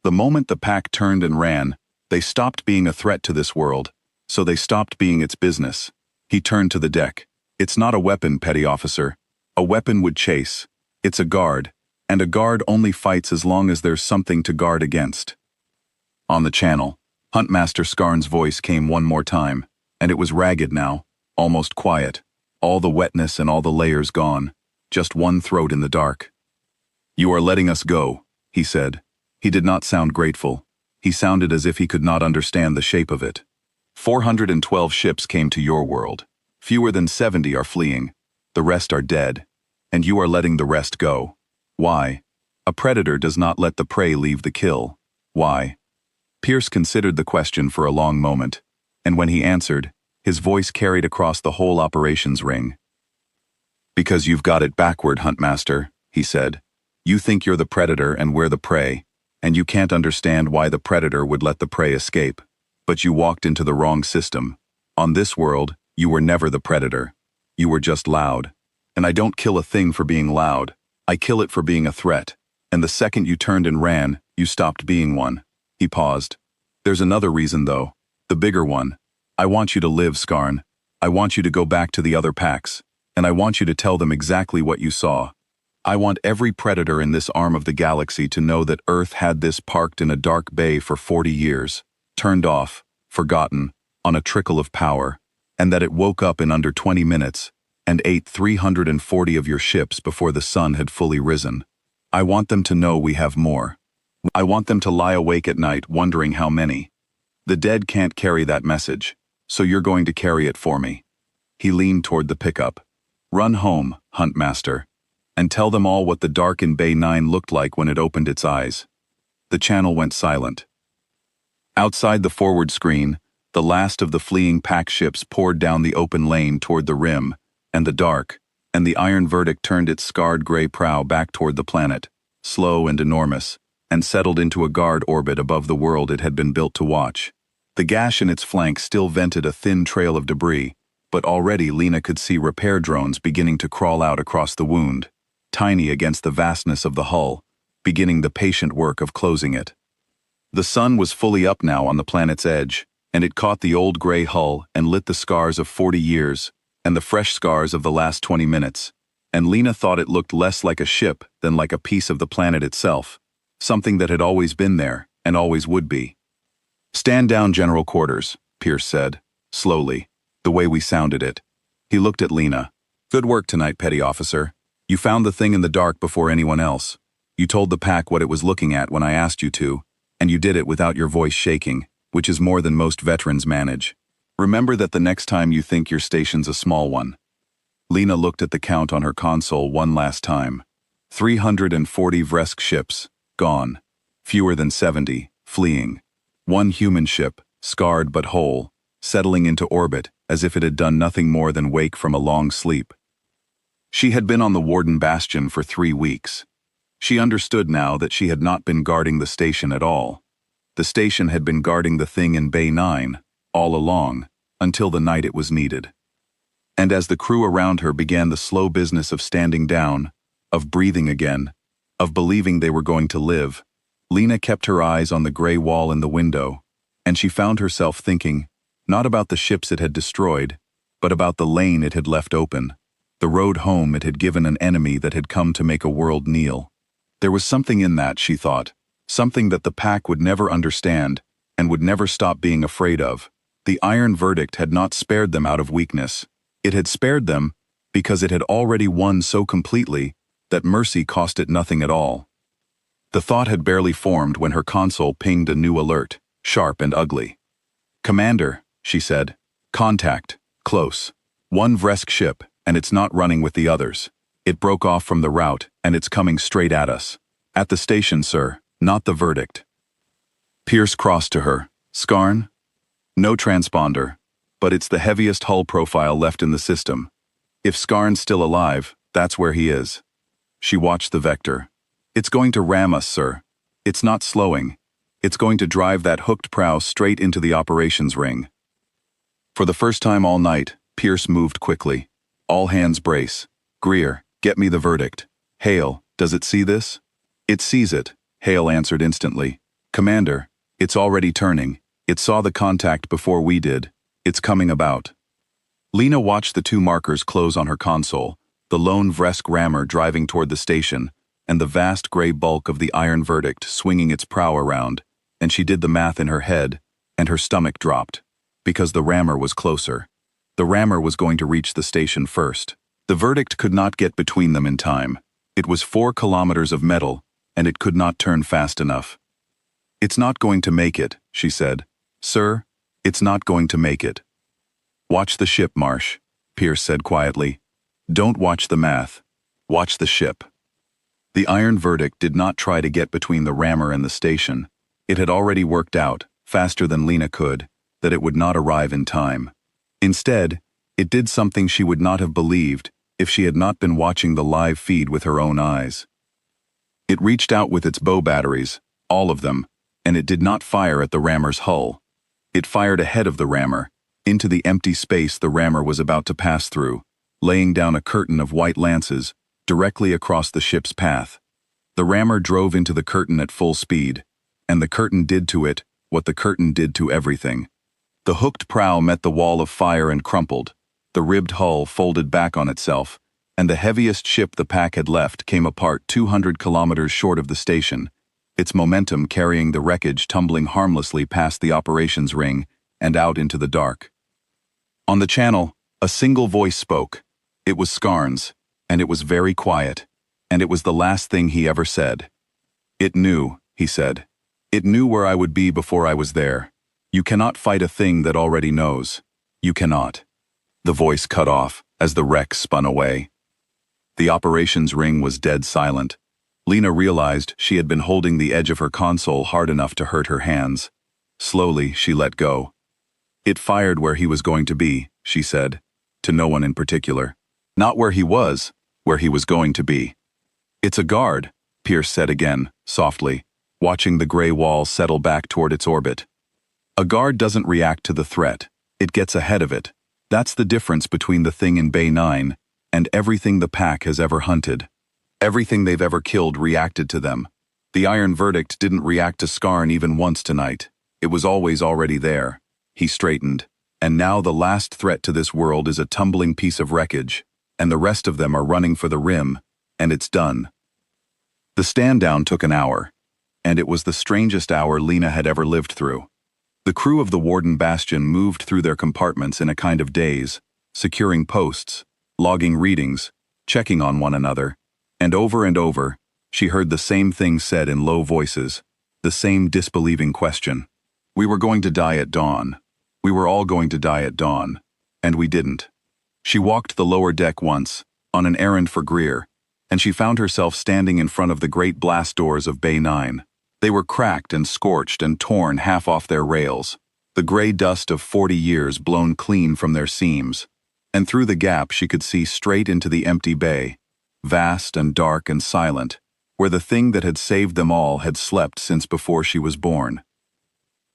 The moment the pack turned and ran, they stopped being a threat to this world, so they stopped being its business. He turned to the deck. It's not a weapon, petty officer. A weapon would chase. It's a guard, and a guard only fights as long as there's something to guard against. On the channel, Huntmaster Skarn's voice came one more time, and it was ragged now, almost quiet, all the wetness and all the layers gone, just one throat in the dark. You are letting us go, he said. He did not sound grateful. He sounded as if he could not understand the shape of it. 412 ships came to your world. Fewer than 70 are fleeing. The rest are dead. And you are letting the rest go. Why? A predator does not let the prey leave the kill. Why? Pierce considered the question for a long moment, and when he answered, his voice carried across the whole operations ring. Because you've got it backward, Huntmaster, he said. You think you're the predator and we're the prey, and you can't understand why the predator would let the prey escape. But you walked into the wrong system. On this world, you were never the predator. You were just loud. And I don't kill a thing for being loud. I kill it for being a threat, and the second you turned and ran, you stopped being one." He paused. "There's another reason, though. The bigger one. I want you to live, Skarn. I want you to go back to the other packs, and I want you to tell them exactly what you saw. I want every predator in this arm of the galaxy to know that Earth had this parked in a dark bay for 40 years, turned off, forgotten, on a trickle of power, and that it woke up in under 20 minutes and ate 340 of your ships before the sun had fully risen. I want them to know we have more. I want them to lie awake at night wondering how many. The dead can't carry that message, so you're going to carry it for me." He leaned toward the pickup. "Run home, Huntmaster, and tell them all what the dark in Bay 9 looked like when it opened its eyes." The channel went silent. Outside the forward screen, the last of the fleeing pack ships poured down the open lane toward the rim, and the dark, and the Iron Verdict turned its scarred gray prow back toward the planet, slow and enormous, and settled into a guard orbit above the world it had been built to watch. The gash in its flank still vented a thin trail of debris, but already Lena could see repair drones beginning to crawl out across the wound, tiny against the vastness of the hull, beginning the patient work of closing it. The sun was fully up now on the planet's edge, and it caught the old gray hull and lit the scars of 40 years, and the fresh scars of the last 20 minutes, and Lena thought it looked less like a ship than like a piece of the planet itself, something that had always been there and always would be. "Stand down, General Quarters," Pierce said, slowly, the way we sounded it. He looked at Lena. "Good work tonight, Petty Officer. You found the thing in the dark before anyone else. You told the pack what it was looking at when I asked you to, and you did it without your voice shaking, which is more than most veterans manage. Remember that the next time you think your station's a small one." Lena looked at the count on her console one last time. 340 Vresk ships, gone. Fewer than 70, fleeing. One human ship, scarred but whole, settling into orbit as if it had done nothing more than wake from a long sleep. She had been on the Warden Bastion for 3 weeks. She understood now that she had not been guarding the station at all. The station had been guarding the thing in Bay 9, all along, until the night it was needed. And as the crew around her began the slow business of standing down, of breathing again, of believing they were going to live, Lena kept her eyes on the gray wall in the window, and she found herself thinking, not about the ships it had destroyed, but about the lane it had left open, the road home it had given an enemy that had come to make a world kneel. There was something in that, she thought, something that the pack would never understand and would never stop being afraid of. The Iron Verdict had not spared them out of weakness. It had spared them because it had already won so completely that mercy cost it nothing at all. The thought had barely formed when her console pinged a new alert, sharp and ugly. "Commander," she said. "Contact. Close. One Vresk ship, and it's not running with the others. It broke off from the route, and it's coming straight at us. At the station, sir, not the Verdict." Pierce crossed to her. "Skarn?" "No transponder, but it's the heaviest hull profile left in the system. If Skarn's still alive, that's where he is." She watched the vector. "It's going to ram us, sir. It's not slowing. It's going to drive that hooked prow straight into the operations ring." For the first time all night, Pierce moved quickly. "All hands brace. Greer, get me the Verdict. Hale, does it see this?" "It sees it," Hale answered instantly. "Commander, it's already turning. It saw the contact before we did. It's coming about." Lena watched the 2 markers close on her console, the lone Vresk rammer driving toward the station, and the vast gray bulk of the Iron Verdict swinging its prow around, and she did the math in her head, and her stomach dropped, because the rammer was closer. The rammer was going to reach the station first. The Verdict could not get between them in time. It was 4 kilometers of metal, and it could not turn fast enough. "It's not going to make it," she said. "Sir, it's not going to make it." "Watch the ship, Marsh," Pierce said quietly. "Don't watch the math. Watch the ship." The Iron Verdict did not try to get between the rammer and the station. It had already worked out, faster than Lena could, that it would not arrive in time. Instead, it did something she would not have believed if she had not been watching the live feed with her own eyes. It reached out with its bow batteries, all of them, and it did not fire at the rammer's hull. It fired ahead of the rammer, into the empty space the rammer was about to pass through, laying down a curtain of white lances, directly across the ship's path. The rammer drove into the curtain at full speed, and the curtain did to it what the curtain did to everything. The hooked prow met the wall of fire and crumpled. The ribbed hull folded back on itself, and the heaviest ship the pack had left came apart 200 kilometers short of the station, its momentum carrying the wreckage tumbling harmlessly past the operations ring and out into the dark. On the channel, a single voice spoke. It was Scarn's, and it was very quiet, and it was the last thing he ever said. "It knew," he said. "It knew where I would be before I was there. You cannot fight a thing that already knows. You cannot." The voice cut off as the wreck spun away. The operations ring was dead silent. Lena realized she had been holding the edge of her console hard enough to hurt her hands. Slowly, she let go. "It fired where he was going to be," she said, to no one in particular. "Not where he was going to be." "It's a guard," Pierce said again, softly, watching the gray wall settle back toward its orbit. "A guard doesn't react to the threat. It gets ahead of it. That's the difference between the thing in Bay 9 and everything the pack has ever hunted. Everything they've ever killed reacted to them. The Iron Verdict didn't react to Scarn even once tonight. It was always already there." He straightened. "And now the last threat to this world is a tumbling piece of wreckage, and the rest of them are running for the rim, and it's done." The stand-down took an hour, and it was the strangest hour Lena had ever lived through. The crew of the Warden Bastion moved through their compartments in a kind of daze, securing posts, logging readings, checking on one another, and over, she heard the same thing said in low voices, the same disbelieving question. "We were going to die at dawn. We were all going to die at dawn. And we didn't." She walked the lower deck once, on an errand for Greer, and she found herself standing in front of the great blast doors of Bay 9. They were cracked and scorched and torn half off their rails, the gray dust of 40 years blown clean from their seams. And through the gap she could see straight into the empty bay, vast and dark and silent, where the thing that had saved them all had slept since before she was born.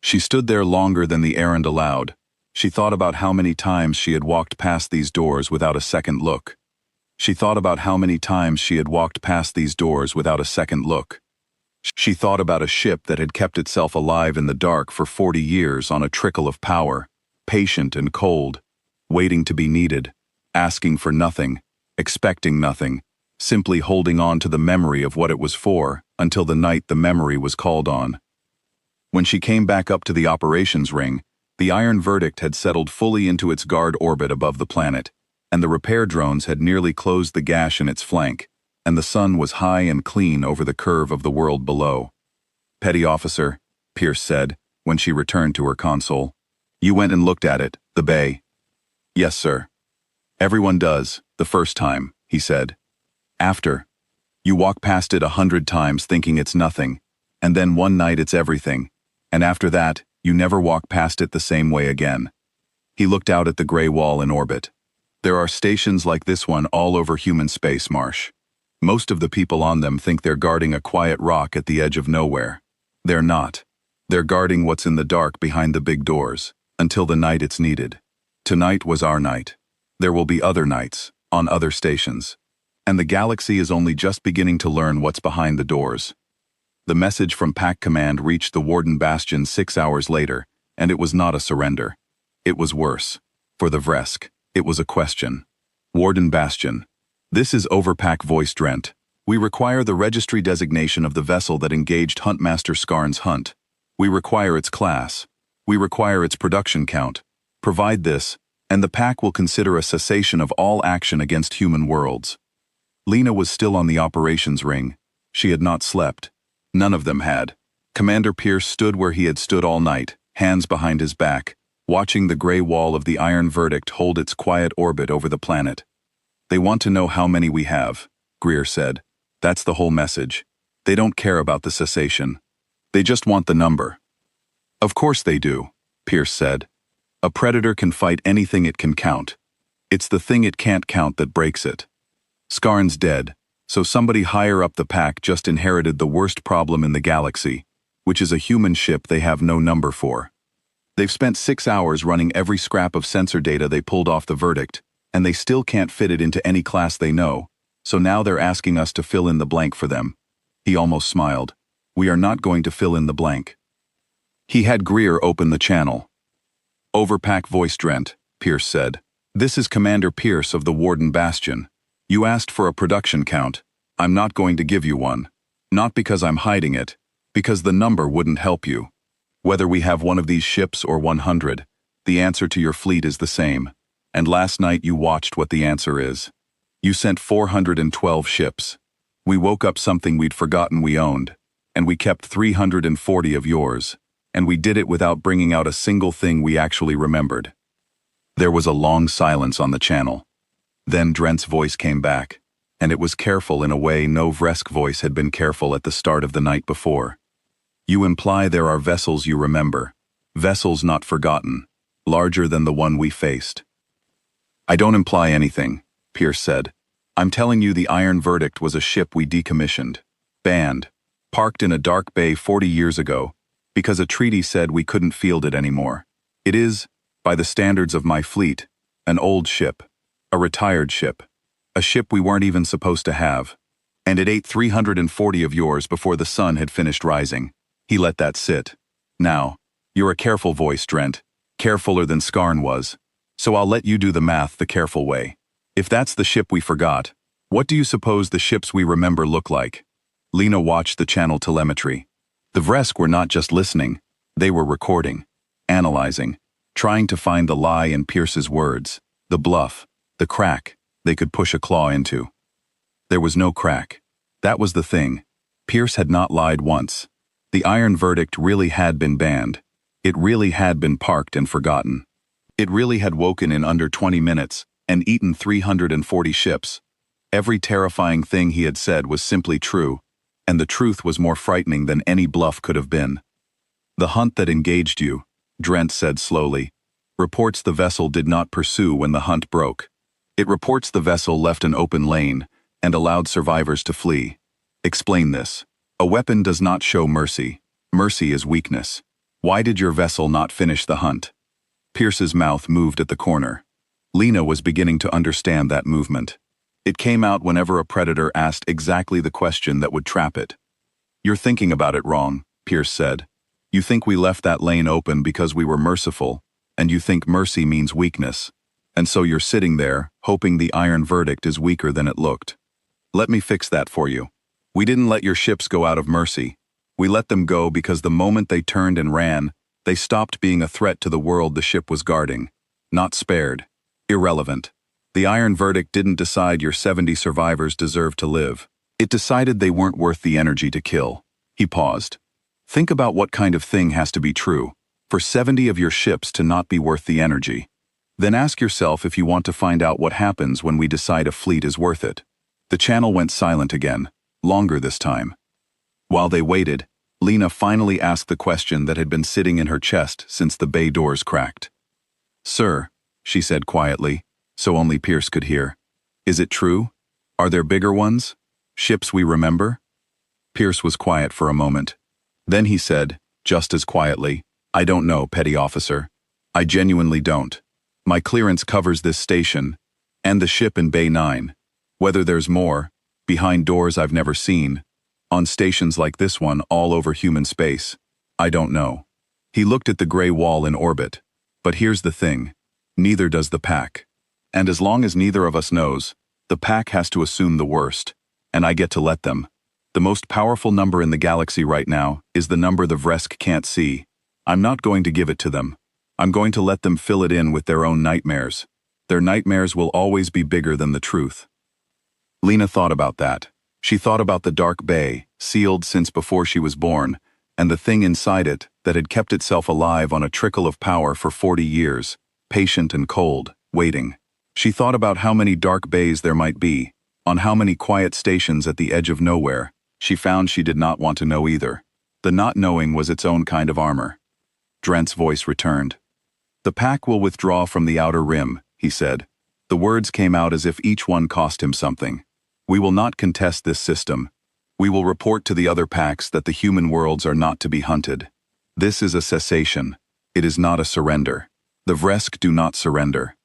She stood there longer than the errand allowed. She thought about how many times she had walked past these doors without a second look. She thought about how many times she had walked past these doors without a second look. She thought about a ship that had kept itself alive in the dark for 40 years on a trickle of power, patient and cold, waiting to be needed, asking for nothing, expecting nothing, simply holding on to the memory of what it was for until the night the memory was called on. When she came back up to the operations ring, the Iron Verdict had settled fully into its guard orbit above the planet, and the repair drones had nearly closed the gash in its flank, and the sun was high and clean over the curve of the world below. "Petty officer," Pierce said, when she returned to her console. "You went and looked at it, the bay." "Yes, sir." "Everyone does, the first time," he said. "After. You walk past it 100 times thinking it's nothing, and then one night it's everything, and after that, you never walk past it the same way again." He looked out at the gray wall in orbit. "There are stations like this one all over human space, Marsh. Most of the people on them think they're guarding a quiet rock at the edge of nowhere. They're not. They're guarding what's in the dark behind the big doors, until the night it's needed. Tonight was our night. There will be other nights, on other stations. And the galaxy is only just beginning to learn what's behind the doors." The message from Pack Command reached the Warden Bastion 6 hours later, and it was not a surrender. It was worse. For the Vresk, it was a question. "Warden Bastion. This is Overpack Voice Drent. We require the registry designation of the vessel that engaged Huntmaster Scarn's hunt. We require its class. We require its production count. Provide this, and the Pack will consider a cessation of all action against human worlds." Lena was still on the operations ring. She had not slept. None of them had. Commander Pierce stood where he had stood all night, hands behind his back, watching the gray wall of the Iron Verdict hold its quiet orbit over the planet. "They want to know how many we have," Greer said. "That's the whole message. They don't care about the cessation. They just want the number." "Of course they do," Pierce said. "A predator can fight anything it can count. It's the thing it can't count that breaks it. Scarn's dead, so somebody higher up the pack just inherited the worst problem in the galaxy, which is a human ship they have no number for. They've spent 6 hours running every scrap of sensor data they pulled off the Verdict, and they still can't fit it into any class they know. So now they're asking us to fill in the blank for them. He almost smiled. We are not going to fill in the blank. He had Greer open the channel. Overpack voice Drent, Pierce said. This is Commander Pierce of the Warden Bastion. You asked for a production count. I'm not going to give you one. Not because I'm hiding it, because the number wouldn't help you. Whether we have one of these ships or 100, the answer to your fleet is the same. And last night you watched what the answer is. You sent 412 ships. We woke up something we'd forgotten we owned, and we kept 340 of yours, and we did it without bringing out a single thing we actually remembered. There was a long silence on the channel. Then Drent's voice came back, and it was careful in a way no Vresk voice had been careful at the start of the night before. You imply there are vessels you remember, vessels not forgotten, larger than the one we faced. I don't imply anything, Pierce said. I'm telling you the Iron Verdict was a ship we decommissioned, banned, parked in a dark bay 40 years ago, because a treaty said we couldn't field it anymore. It is, by the standards of my fleet, an old ship, a retired ship, a ship we weren't even supposed to have, and it ate 340 of yours before the sun had finished rising. He let that sit. Now, you're a careful voice, Drent, carefuler than Skarn was, so I'll let you do the math the careful way. If that's the ship we forgot, what do you suppose the ships we remember look like? Lena watched the channel telemetry. The Vresk were not just listening, they were recording, analyzing, trying to find the lie in Pierce's words, the bluff, the crack they could push a claw into. There was no crack. That was the thing. Pierce had not lied once. The Iron Verdict really had been banned. It really had been parked and forgotten. It really had woken in under 20 minutes and eaten 340 ships. Every terrifying thing he had said was simply true, and the truth was more frightening than any bluff could have been. The hunt that engaged you, Drent said slowly, reports the vessel did not pursue when the hunt broke. It reports the vessel left an open lane and allowed survivors to flee. Explain this. A weapon does not show mercy. Mercy is weakness. Why did your vessel not finish the hunt? Pierce's mouth moved at the corner. Lena was beginning to understand that movement. It came out whenever a predator asked exactly the question that would trap it. You're thinking about it wrong, Pierce said. You think we left that lane open because we were merciful, and you think mercy means weakness. And so you're sitting there, hoping the Iron Verdict is weaker than it looked. Let me fix that for you. We didn't let your ships go out of mercy. We let them go because the moment they turned and ran, they stopped being a threat to the world the ship was guarding. Not spared. Irrelevant. The Iron Verdict didn't decide your 70 survivors deserved to live. It decided they weren't worth the energy to kill. He paused. Think about what kind of thing has to be true for 70 of your ships to not be worth the energy. Then ask yourself if you want to find out what happens when we decide a fleet is worth it. The channel went silent again, longer this time. While they waited, Lena finally asked the question that had been sitting in her chest since the bay doors cracked. Sir, she said quietly, so only Pierce could hear. Is it true? Are there bigger ones? Ships we remember? Pierce was quiet for a moment. Then he said, just as quietly, I don't know, petty officer. I genuinely don't. My clearance covers this station, and the ship in Bay 9. Whether there's more, behind doors I've never seen, on stations like this one all over human space, I don't know. He looked at the gray wall in orbit. But here's the thing. Neither does the pack. And as long as neither of us knows, the pack has to assume the worst, and I get to let them. The most powerful number in the galaxy right now is the number the Vresk can't see. I'm not going to give it to them. I'm going to let them fill it in with their own nightmares. Their nightmares will always be bigger than the truth. Lena thought about that. She thought about the dark bay, sealed since before she was born, and the thing inside it that had kept itself alive on a trickle of power for 40 years, patient and cold, waiting. She thought about how many dark bays there might be, on how many quiet stations at the edge of nowhere. She found she did not want to know either. The not knowing was its own kind of armor. Drent's voice returned. The pack will withdraw from the outer rim, he said. The words came out as if each one cost him something. We will not contest this system. We will report to the other packs that the human worlds are not to be hunted. This is a cessation. It is not a surrender. The Vresk do not surrender.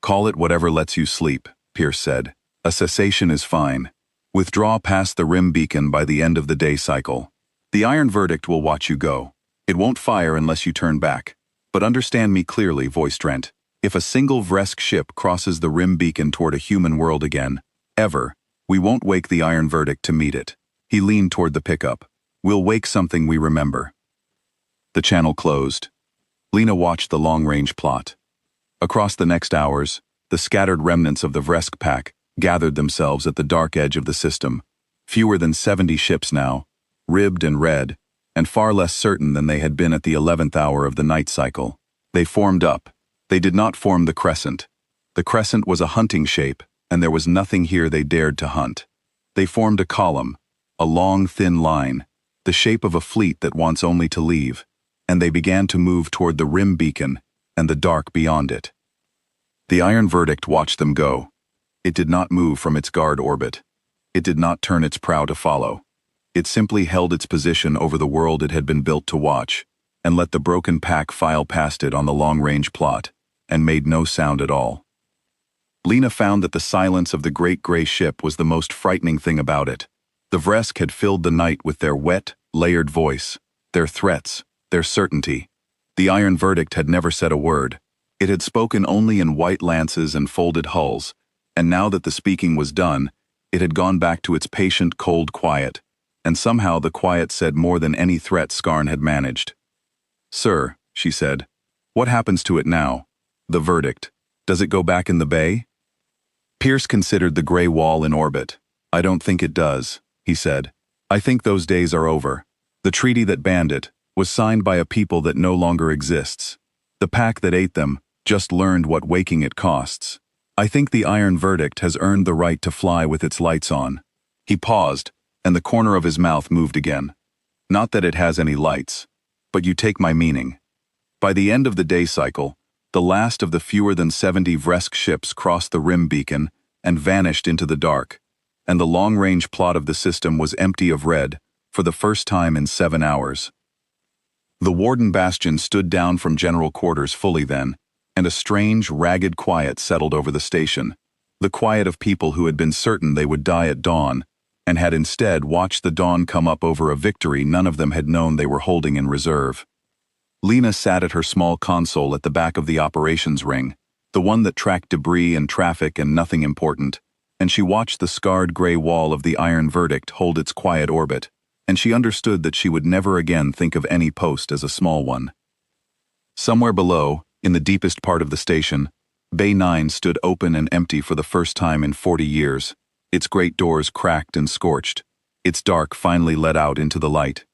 Call it whatever lets you sleep, Pierce said. A cessation is fine. Withdraw past the rim beacon by the end of the day cycle. The iron verdict will watch you go. It won't fire unless you turn back. But understand me clearly, voiced Drent. If a single Vresk ship crosses the rim beacon toward a human world again, ever, we won't wake the iron verdict to meet it. He leaned toward the pickup. We'll wake something we remember. The channel closed. Lena watched the long-range plot. Across the next hours, the scattered remnants of the Vresk pack gathered themselves at the dark edge of the system. Fewer than 70 ships now, ribbed and red, and far less certain than they had been at the 11th hour of the night cycle. They formed up. They did not form the crescent. The crescent was a hunting shape, and there was nothing here they dared to hunt. They formed a column, a long, thin line, the shape of a fleet that wants only to leave, and they began to move toward the rim beacon and the dark beyond it. The iron verdict watched them go. It did not move from its guard orbit. It did not turn its prow to follow. It simply held its position over the world it had been built to watch, and let the broken pack file past it on the long-range plot, and made no sound at all. Lena found that the silence of the great gray ship was the most frightening thing about it. The Vresk had filled the night with their wet, layered voice, their threats, their certainty. The iron verdict had never said a word. It had spoken only in white lances and folded hulls, and now that the speaking was done, it had gone back to its patient, cold quiet, and somehow the quiet said more than any threat Skarn had managed. "Sir," she said, "what happens to it now? The verdict. Does it go back in the bay?" Pierce considered the gray wall in orbit. "I don't think it does," he said. "I think those days are over. The treaty that banned it was signed by a people that no longer exists. The pack that ate them just learned what waking it costs. I think the iron verdict has earned the right to fly with its lights on." He paused, and the corner of his mouth moved again. "Not that it has any lights, but you take my meaning." By the end of the day cycle, the last of the fewer than 70 Vresk ships crossed the rim beacon and vanished into the dark, and the long-range plot of the system was empty of red for the first time in 7 hours. The Warden Bastion stood down from general quarters fully then, and a strange, ragged quiet settled over the station, the quiet of people who had been certain they would die at dawn, and had instead watched the dawn come up over a victory none of them had known they were holding in reserve. Lena sat at her small console at the back of the operations ring, the one that tracked debris and traffic and nothing important, and she watched the scarred gray wall of the iron verdict hold its quiet orbit, and she understood that she would never again think of any post as a small one. Somewhere below, in the deepest part of the station, Bay 9 stood open and empty for the first time in 40 years, its great doors cracked and scorched, its dark finally let out into the light.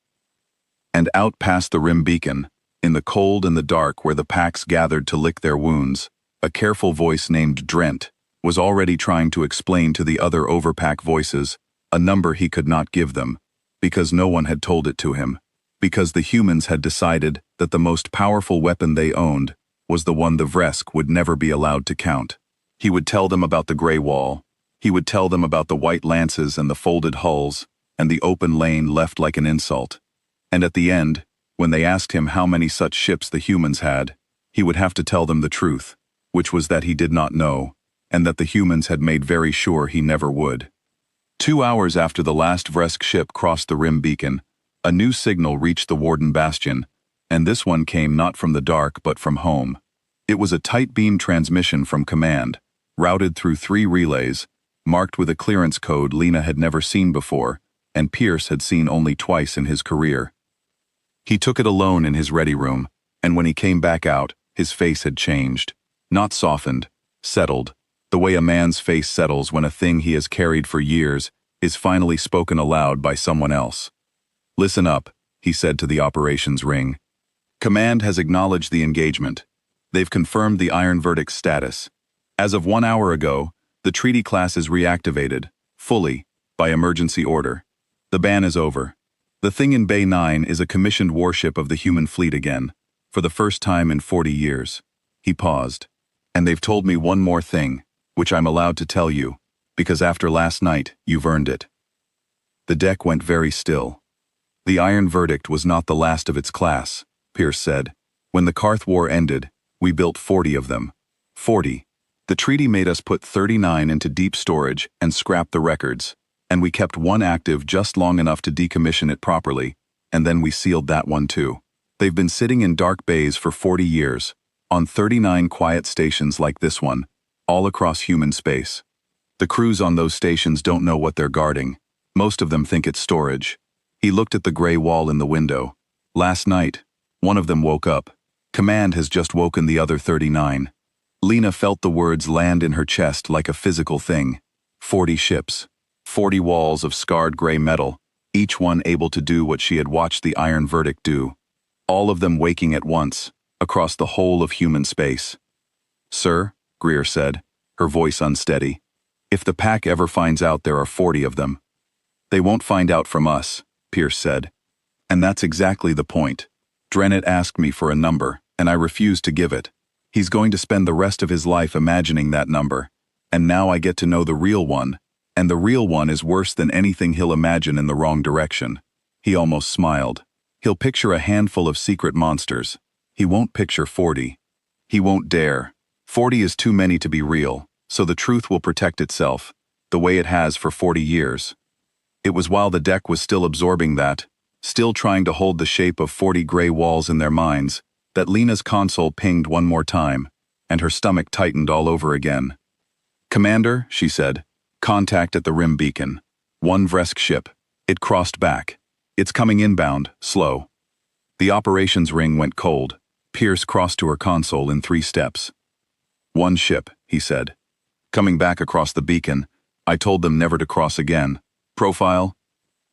And out past the rim beacon, in the cold and the dark where the packs gathered to lick their wounds, a careful voice named Drent was already trying to explain to the other overpack voices a number he could not give them, because no one had told it to him, because the humans had decided that the most powerful weapon they owned was the one the Vresk would never be allowed to count. He would tell them about the gray wall. He would tell them about the white lances and the folded hulls, and the open lane left like an insult. And at the end, when they asked him how many such ships the humans had, he would have to tell them the truth, which was that he did not know, and that the humans had made very sure he never would. 2 hours after the last Vresk ship crossed the rim beacon, a new signal reached the Warden Bastion, and this one came not from the dark but from home. It was a tight beam transmission from command, routed through 3 relays, marked with a clearance code Lena had never seen before, and Pierce had seen only twice in his career. He took it alone in his ready room, and when he came back out, his face had changed. Not softened, settled, the way a man's face settles when a thing he has carried for years is finally spoken aloud by someone else. "Listen up," he said to the operations ring. "Command has acknowledged the engagement. They've confirmed the iron verdict's status. As of 1 hour ago, the treaty class is reactivated, fully, by emergency order. The ban is over. The thing in Bay 9 is a commissioned warship of the human fleet again, for the first time in 40 years. He paused. "And they've told me one more thing, which I'm allowed to tell you, because after last night, you've earned it." The deck went very still. "The iron verdict was not the last of its class," Pierce said. "When the Karth War ended, we built 40 of them. 40. The treaty made us put 39 into deep storage and scrap the records, and we kept one active just long enough to decommission it properly, and then we sealed that one too. They've been sitting in dark bays for 40 years, on 39 quiet stations like this one, all across human space. The crews on those stations don't know what they're guarding. Most of them think it's storage. He looked at the gray wall in the window. Last night, one of them woke up. Command has just woken the other 39. Lena felt the words land in her chest like a physical thing. 40 ships. 40 walls of scarred gray metal, each one able to do what she had watched the Iron Verdict do. All of them waking at once, across the whole of human space. "Sir," Greer said, her voice unsteady, "if the pack ever finds out there are 40 of them." "They won't find out from us," Pierce said. "And that's exactly the point. Drennet asked me for a number, and I refused to give it. He's going to spend the rest of his life imagining that number, and now I get to know the real one, and the real one is worse than anything he'll imagine in the wrong direction." He almost smiled. "He'll picture a handful of secret monsters. He won't picture 40. He won't dare. 40 is too many to be real, so the truth will protect itself, the way it has for 40 years. It was while the deck was still absorbing that, still trying to hold the shape of 40 gray walls in their minds, that Lena's console pinged one more time, and her stomach tightened all over again. "Commander," she said, "contact at the rim beacon. One Vresk ship. It crossed back. It's coming inbound, slow." The operations ring went cold. Pierce crossed to her console in 3 steps. "One ship," he said. "Coming back across the beacon. I told them never to cross again. Profile?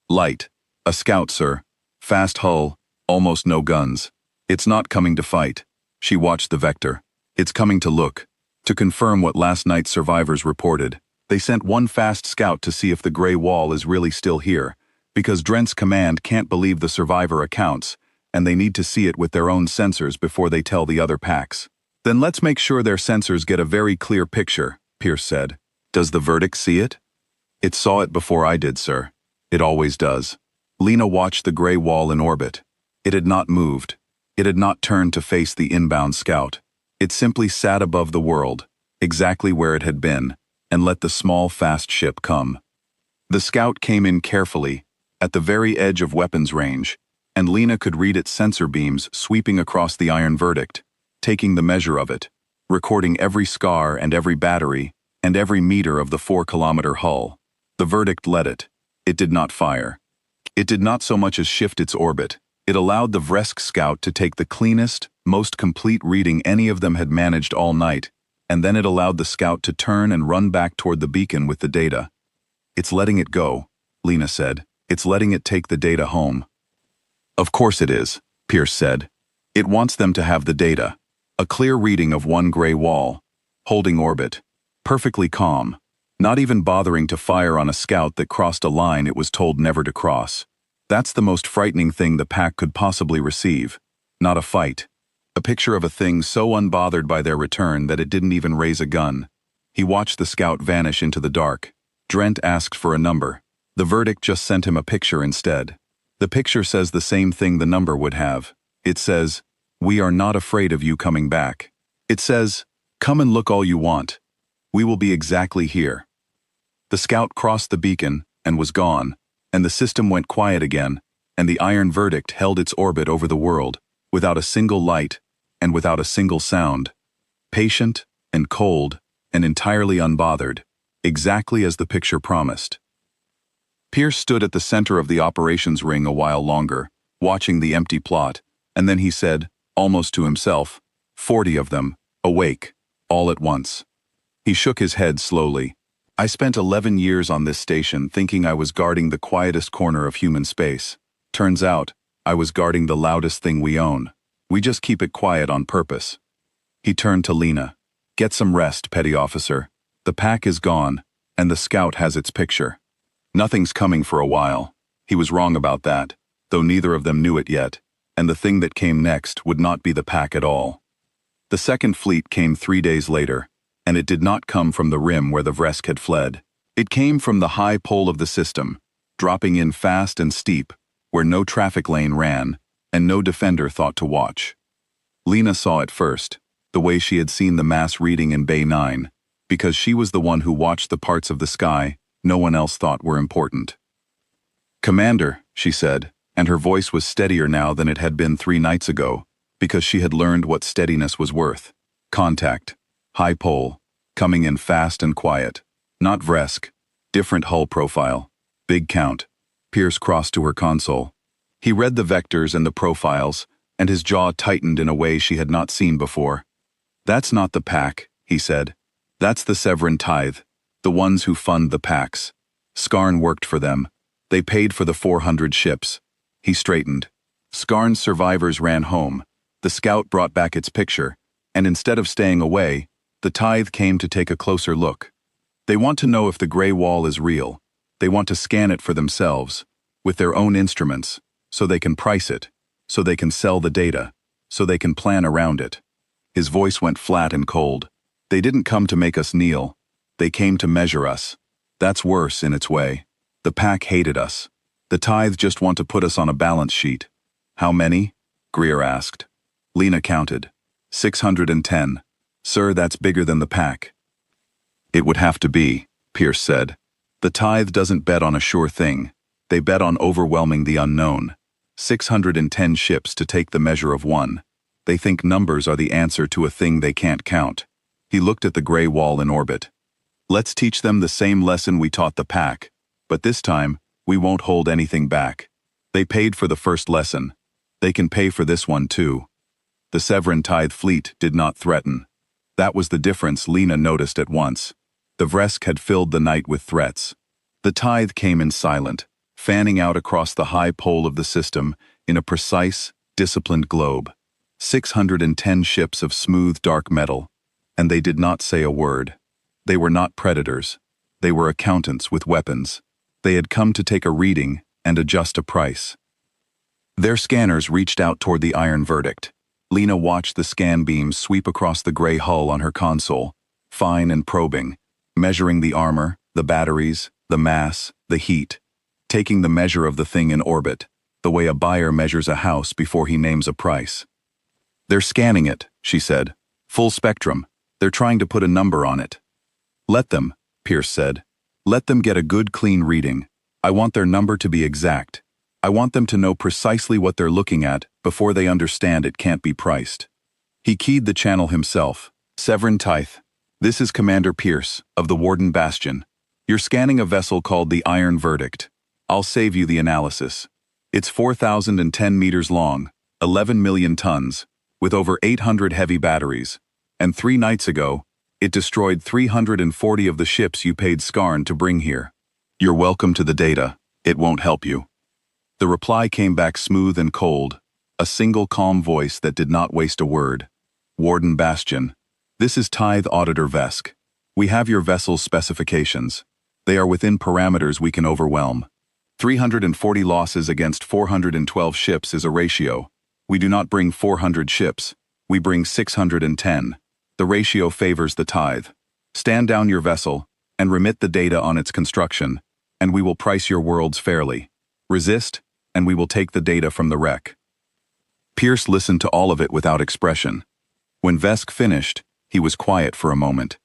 Light. A scout, sir. Fast hull, almost no guns. It's not coming to fight." She watched the vector. "It's coming to look. To confirm what last night's survivors reported. They sent one fast scout to see if the gray wall is really still here, because Drent's command can't believe the survivor accounts, and they need to see it with their own sensors before they tell the other packs." "Then let's make sure their sensors get a very clear picture," Pierce said. "Does the Verdict see it?" "It saw it before I did, sir. It always does." Lena watched the gray wall in orbit. It had not moved. It had not turned to face the inbound scout. It simply sat above the world, exactly where it had been, and let the small, fast ship come. The scout came in carefully, at the very edge of weapons range, and Lena could read its sensor beams sweeping across the Iron Verdict, taking the measure of it, recording every scar and every battery, and every meter of the 4-kilometer hull. The Verdict let it. It did not fire. It did not so much as shift its orbit. It allowed the Vresk scout to take the cleanest, most complete reading any of them had managed all night, and then it allowed the scout to turn and run back toward the beacon with the data. "It's letting it go," Lena said. "It's letting it take the data home." "Of course it is," Pierce said. "It wants them to have the data. A clear reading of one gray wall, holding orbit, perfectly calm, not even bothering to fire on a scout that crossed a line it was told never to cross. That's the most frightening thing the pack could possibly receive. Not a fight. A picture of a thing so unbothered by their return that it didn't even raise a gun." He watched the scout vanish into the dark. Drent asked for a number. The Verdict just sent him a picture instead. The picture says the same thing the number would have. It says, "We are not afraid of you coming back." It says, "Come and look all you want. We will be exactly here." The scout crossed the beacon and was gone, and the system went quiet again, and the Iron Verdict held its orbit over the world, without a single light and without a single sound. Patient and cold and entirely unbothered, exactly as the picture promised. Pierce stood at the center of the operations ring a while longer, watching the empty plot, and then he said, almost to himself, 40 of them, awake, all at once. He shook his head slowly. "I spent 11 years on this station thinking I was guarding the quietest corner of human space. Turns out, I was guarding the loudest thing we own. We just keep it quiet on purpose." He turned to Lena. "Get some rest, petty officer. The pack is gone, and the scout has its picture. Nothing's coming for a while." He was wrong about that, though neither of them knew it yet, and the thing that came next would not be the pack at all. The second fleet came 3 days later, and it did not come from the rim where the Vresk had fled. It came from the high pole of the system, dropping in fast and steep, where no traffic lane ran, and no defender thought to watch. Lena saw it first, the way she had seen the mass reading in Bay 9, because she was the one who watched the parts of the sky no one else thought were important. "Commander," she said, and her voice was steadier now than it had been 3 nights ago, because she had learned what steadiness was worth. "Contact. High pole. Coming in fast and quiet. Not Vresk. Different hull profile. Big count." Pierce crossed to her console. He read the vectors and the profiles, and his jaw tightened in a way she had not seen before. "That's not the pack," he said. "That's the Severin Tithe, the ones who fund the packs. Skarn worked for them. They paid for the 400 ships." He straightened. Skarn's survivors ran home. The scout brought back its picture, and instead of staying away, the Tithe came to take a closer look. They want to know if the gray wall is real. They want to scan it for themselves, with their own instruments, so they can price it, so they can sell the data, so they can plan around it. His voice went flat and cold. "They didn't come to make us kneel. They came to measure us. That's worse in its way. The pack hated us. The Tithe just want to put us on a balance sheet." "How many?" Greer asked. Lena counted. 610. "Sir, that's bigger than the pack." "It would have to be," Pierce said. "The Tithe doesn't bet on a sure thing. They bet on overwhelming the unknown. 610 ships to take the measure of one. They think numbers are the answer to a thing they can't count." He looked at the gray wall in orbit. "Let's teach them the same lesson we taught the pack, but this time, we won't hold anything back. They paid for the first lesson. They can pay for this one too." The Severin Tithe fleet did not threaten. That was the difference Lena noticed at once. The Vresk had filled the night with threats. The Tithe came in silent, fanning out across the high pole of the system in a precise, disciplined globe. 610 ships of smooth dark metal, and they did not say a word. They were not predators. They were accountants with weapons. They had come to take a reading and adjust a price. Their scanners reached out toward the iron verdict. Lena watched the scan beams sweep across the gray hull on her console, fine and probing, measuring the armor, the batteries, the mass, the heat, taking the measure of the thing in orbit, the way a buyer measures a house before he names a price. "They're scanning it," she said. "Full spectrum. They're trying to put a number on it." "Let them," Pierce said. "Let them get a good clean reading. I want their number to be exact. I want them to know precisely what they're looking at before they understand it can't be priced." He keyed the channel himself. "Severin Tithe. This is Commander Pierce, of the Warden Bastion. You're scanning a vessel called the Iron Verdict. I'll save you the analysis. It's 4,010 meters long, 11 million tons, with over 800 heavy batteries, and 3 nights ago, it destroyed 340 of the ships you paid Skarn to bring here. You're welcome to the data. It won't help you." The reply came back smooth and cold, a single calm voice that did not waste a word. "Warden Bastion. This is Tithe Auditor Vesk. We have your vessel's specifications. They are within parameters we can overwhelm. 340 losses against 412 ships is a ratio. We do not bring 400 ships. We bring 610. The ratio favors the Tithe. Stand down your vessel and remit the data on its construction, and we will price your worlds fairly. Resist, and we will take the data from the wreck." Pierce listened to all of it without expression. When Vesk finished, he was quiet for a moment.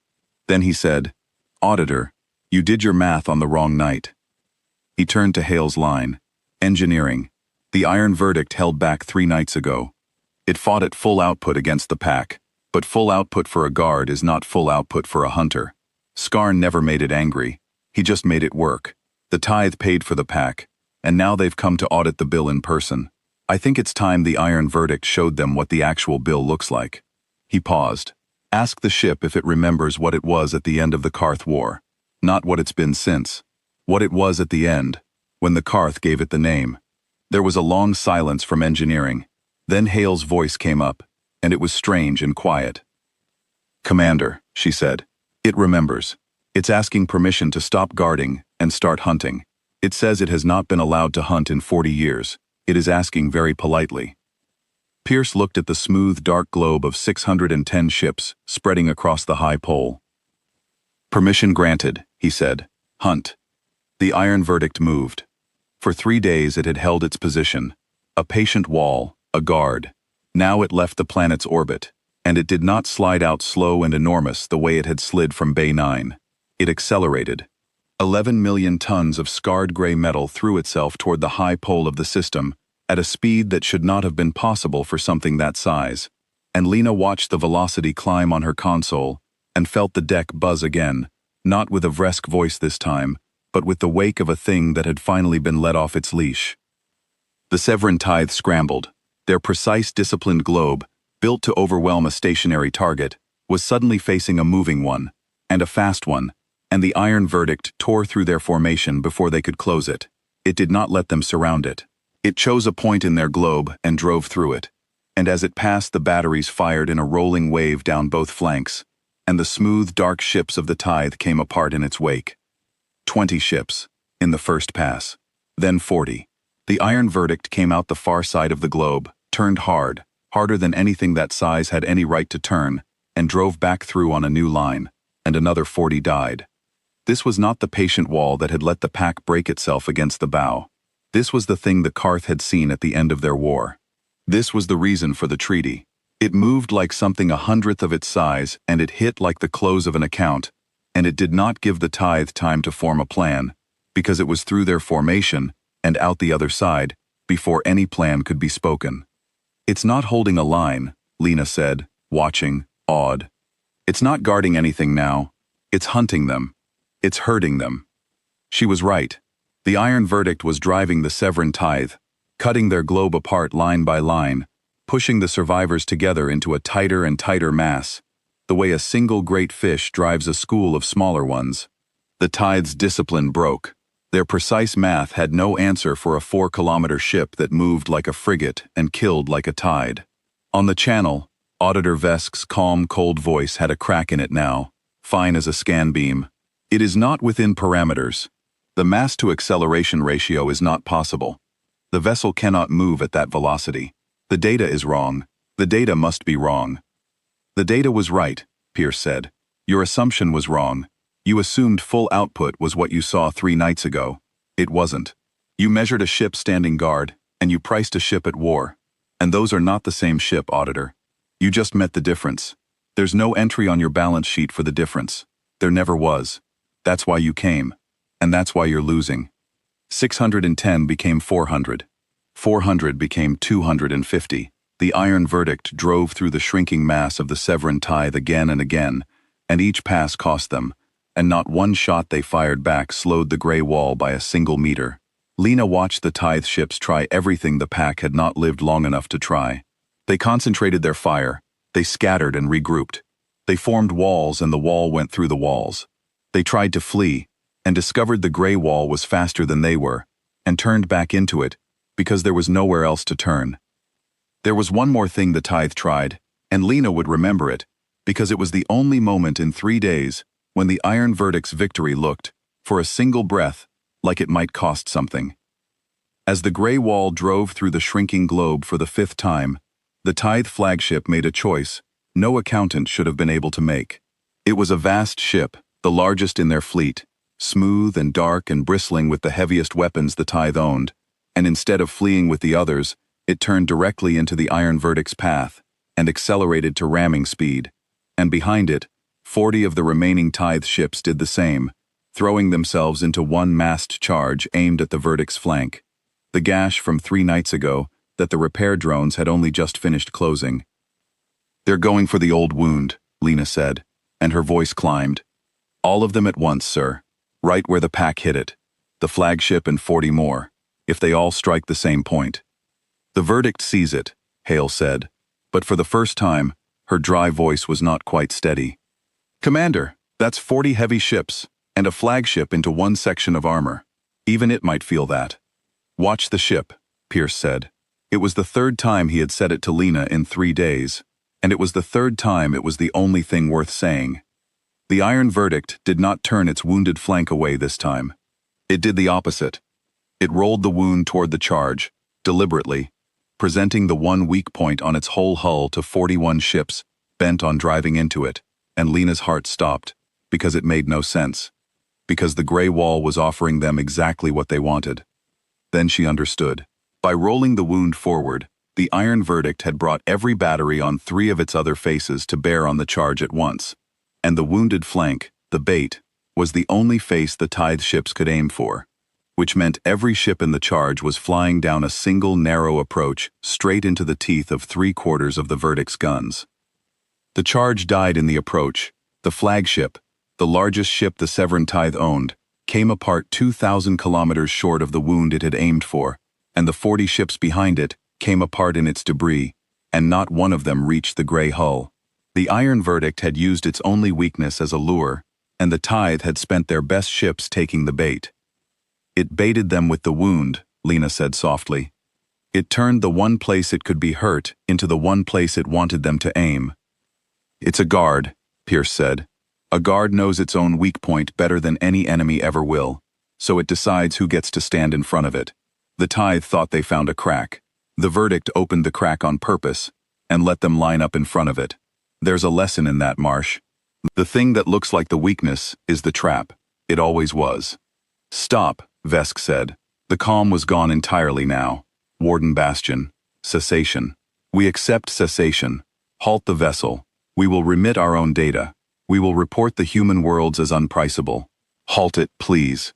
Then he said, "Auditor, you did your math on the wrong night." He turned to Hale's line. "Engineering. The Iron Verdict held back 3 nights ago. It fought at full output against the pack, but full output for a guard is not full output for a hunter. Skarn never made it angry. He just made it work. The Tithe paid for the pack, and now they've come to audit the bill in person. I think it's time the Iron Verdict showed them what the actual bill looks like." He paused. "Ask the ship if it remembers what it was at the end of the Karth War. Not what it's been since. What it was at the end, when the Karth gave it the name." There was a long silence from engineering. Then Hale's voice came up, and it was strange and quiet. "Commander," she said, "it remembers. It's asking permission to stop guarding and start hunting. It says it has not been allowed to hunt in 40 years. It is asking very politely." Pierce looked at the smooth, dark globe of 610 ships spreading across the high pole. "Permission granted," he said. "Hunt." The Iron Verdict moved. For 3 days it had held its position, a patient wall, a guard. Now it left the planet's orbit. And it did not slide out slow and enormous the way it had slid from Bay 9. It accelerated. 11 million tons of scarred gray metal threw itself toward the high pole of the system at a speed that should not have been possible for something that size. And Lena watched the velocity climb on her console and felt the deck buzz again, not with a Vresk voice this time, but with the wake of a thing that had finally been let off its leash. The Severin Tithe scrambled. Their precise, disciplined globe, built to overwhelm a stationary target, was suddenly facing a moving one, and a fast one, and the iron verdict tore through their formation before they could close it. It did not let them surround it. It chose a point in their globe and drove through it, and as it passed, the batteries fired in a rolling wave down both flanks, and the smooth, dark ships of the Tithe came apart in its wake. 20 ships, in the first pass, then 40. The iron verdict came out the far side of the globe, turned hard, harder than anything that size had any right to turn, and drove back through on a new line, and another 40 died. This was not the patient wall that had let the pack break itself against the bow. This was the thing the Karth had seen at the end of their war. This was the reason for the treaty. It moved like something 1/100th of its size, and it hit like the close of an account, and it did not give the Tithe time to form a plan, because it was through their formation, and out the other side, before any plan could be spoken. "It's not holding a line," Lena said, watching, awed. "It's not guarding anything now. It's hunting them. It's hurting them." She was right. The iron verdict was driving the Severin Tithe, cutting their globe apart line by line, pushing the survivors together into a tighter and tighter mass, the way a single great fish drives a school of smaller ones. The Tithe's discipline broke. Their precise math had no answer for a 4-kilometer ship that moved like a frigate and killed like a tide. On the channel, Auditor Vesk's calm, cold voice had a crack in it now, fine as a scan beam. "It is not within parameters. The mass-to-acceleration ratio is not possible. The vessel cannot move at that velocity. The data is wrong. The data must be wrong." "The data was right," Pierce said. "Your assumption was wrong. You assumed full output was what you saw 3 nights ago. It wasn't. You measured a ship standing guard, and you priced a ship at war. And those are not the same ship, Auditor. You just met the difference. There's no entry on your balance sheet for the difference. There never was. That's why you came. And that's why you're losing. 610 became 400. 400 became 250. The iron verdict drove through the shrinking mass of the Severin Tithe again and again, and each pass cost them, and not one shot they fired back slowed the gray wall by a single meter. Lena watched the Tithe ships try everything the pack had not lived long enough to try. They concentrated their fire, they scattered and regrouped. They formed walls and the wall went through the walls. They tried to flee, and discovered the gray wall was faster than they were, and turned back into it, because there was nowhere else to turn. There was one more thing the Tithe tried, and Lena would remember it, because it was the only moment in 3 days when the iron verdict's victory looked, for a single breath, like it might cost something. As the gray wall drove through the shrinking globe for the 5th time, the Tithe flagship made a choice no accountant should have been able to make. It was a vast ship, the largest in their fleet, smooth and dark and bristling with the heaviest weapons the Tithe owned, and instead of fleeing with the others, it turned directly into the iron verdict's path and accelerated to ramming speed, and behind it, 40 of the remaining Tithe ships did the same, throwing themselves into one massed charge aimed at the verdict's flank. The gash from 3 nights ago that the repair drones had only just finished closing. "They're going for the old wound," Lena said, and her voice climbed. "All of them at once, sir. Right where the pack hit it. The flagship and 40 more, if they all strike the same point." "The verdict sees it," Hale said, but for the first time, her dry voice was not quite steady. "Commander, that's 40 heavy ships, and a flagship into one section of armor. Even it might feel that." "Watch the ship," Pierce said. It was the 3rd time he had said it to Lena in 3 days, and it was the 3rd time it was the only thing worth saying. The iron verdict did not turn its wounded flank away this time. It did the opposite. It rolled the wound toward the charge, deliberately, presenting the one weak point on its whole hull to 41 ships, bent on driving into it, and Lena's heart stopped, because it made no sense. Because the gray wall was offering them exactly what they wanted. Then she understood. By rolling the wound forward, The iron verdict had brought every battery on 3 of its other faces to bear on the charge at once, and the wounded flank, the bait, was the only face the tithe ships could aim for, which meant every ship in the charge was flying down a single narrow approach straight into the teeth of 3/4 of the verdict's guns. The charge died in the approach. The flagship, the largest ship the Severan Tithe owned, came apart 2,000 kilometers short of the wound it had aimed for, and the 40 ships behind it came apart in its debris, and not one of them reached the gray hull. The iron verdict had used its only weakness as a lure, and the Tithe had spent their best ships taking the bait. It baited them with the wound, Lena said softly. It turned the one place it could be hurt into the one place it wanted them to aim. It's a guard, Pierce said. A guard knows its own weak point better than any enemy ever will, so it decides who gets to stand in front of it. The Tithe thought they found a crack. The verdict opened the crack on purpose and let them line up in front of it. There's a lesson in that, Marsh. The thing that looks like the weakness is the trap. It always was. Stop, Vesk said. The calm was gone entirely now. Warden Bastion. Cessation. We accept cessation. Halt the vessel. We will remit our own data. We will report the human worlds as unpriceable. Halt it, please.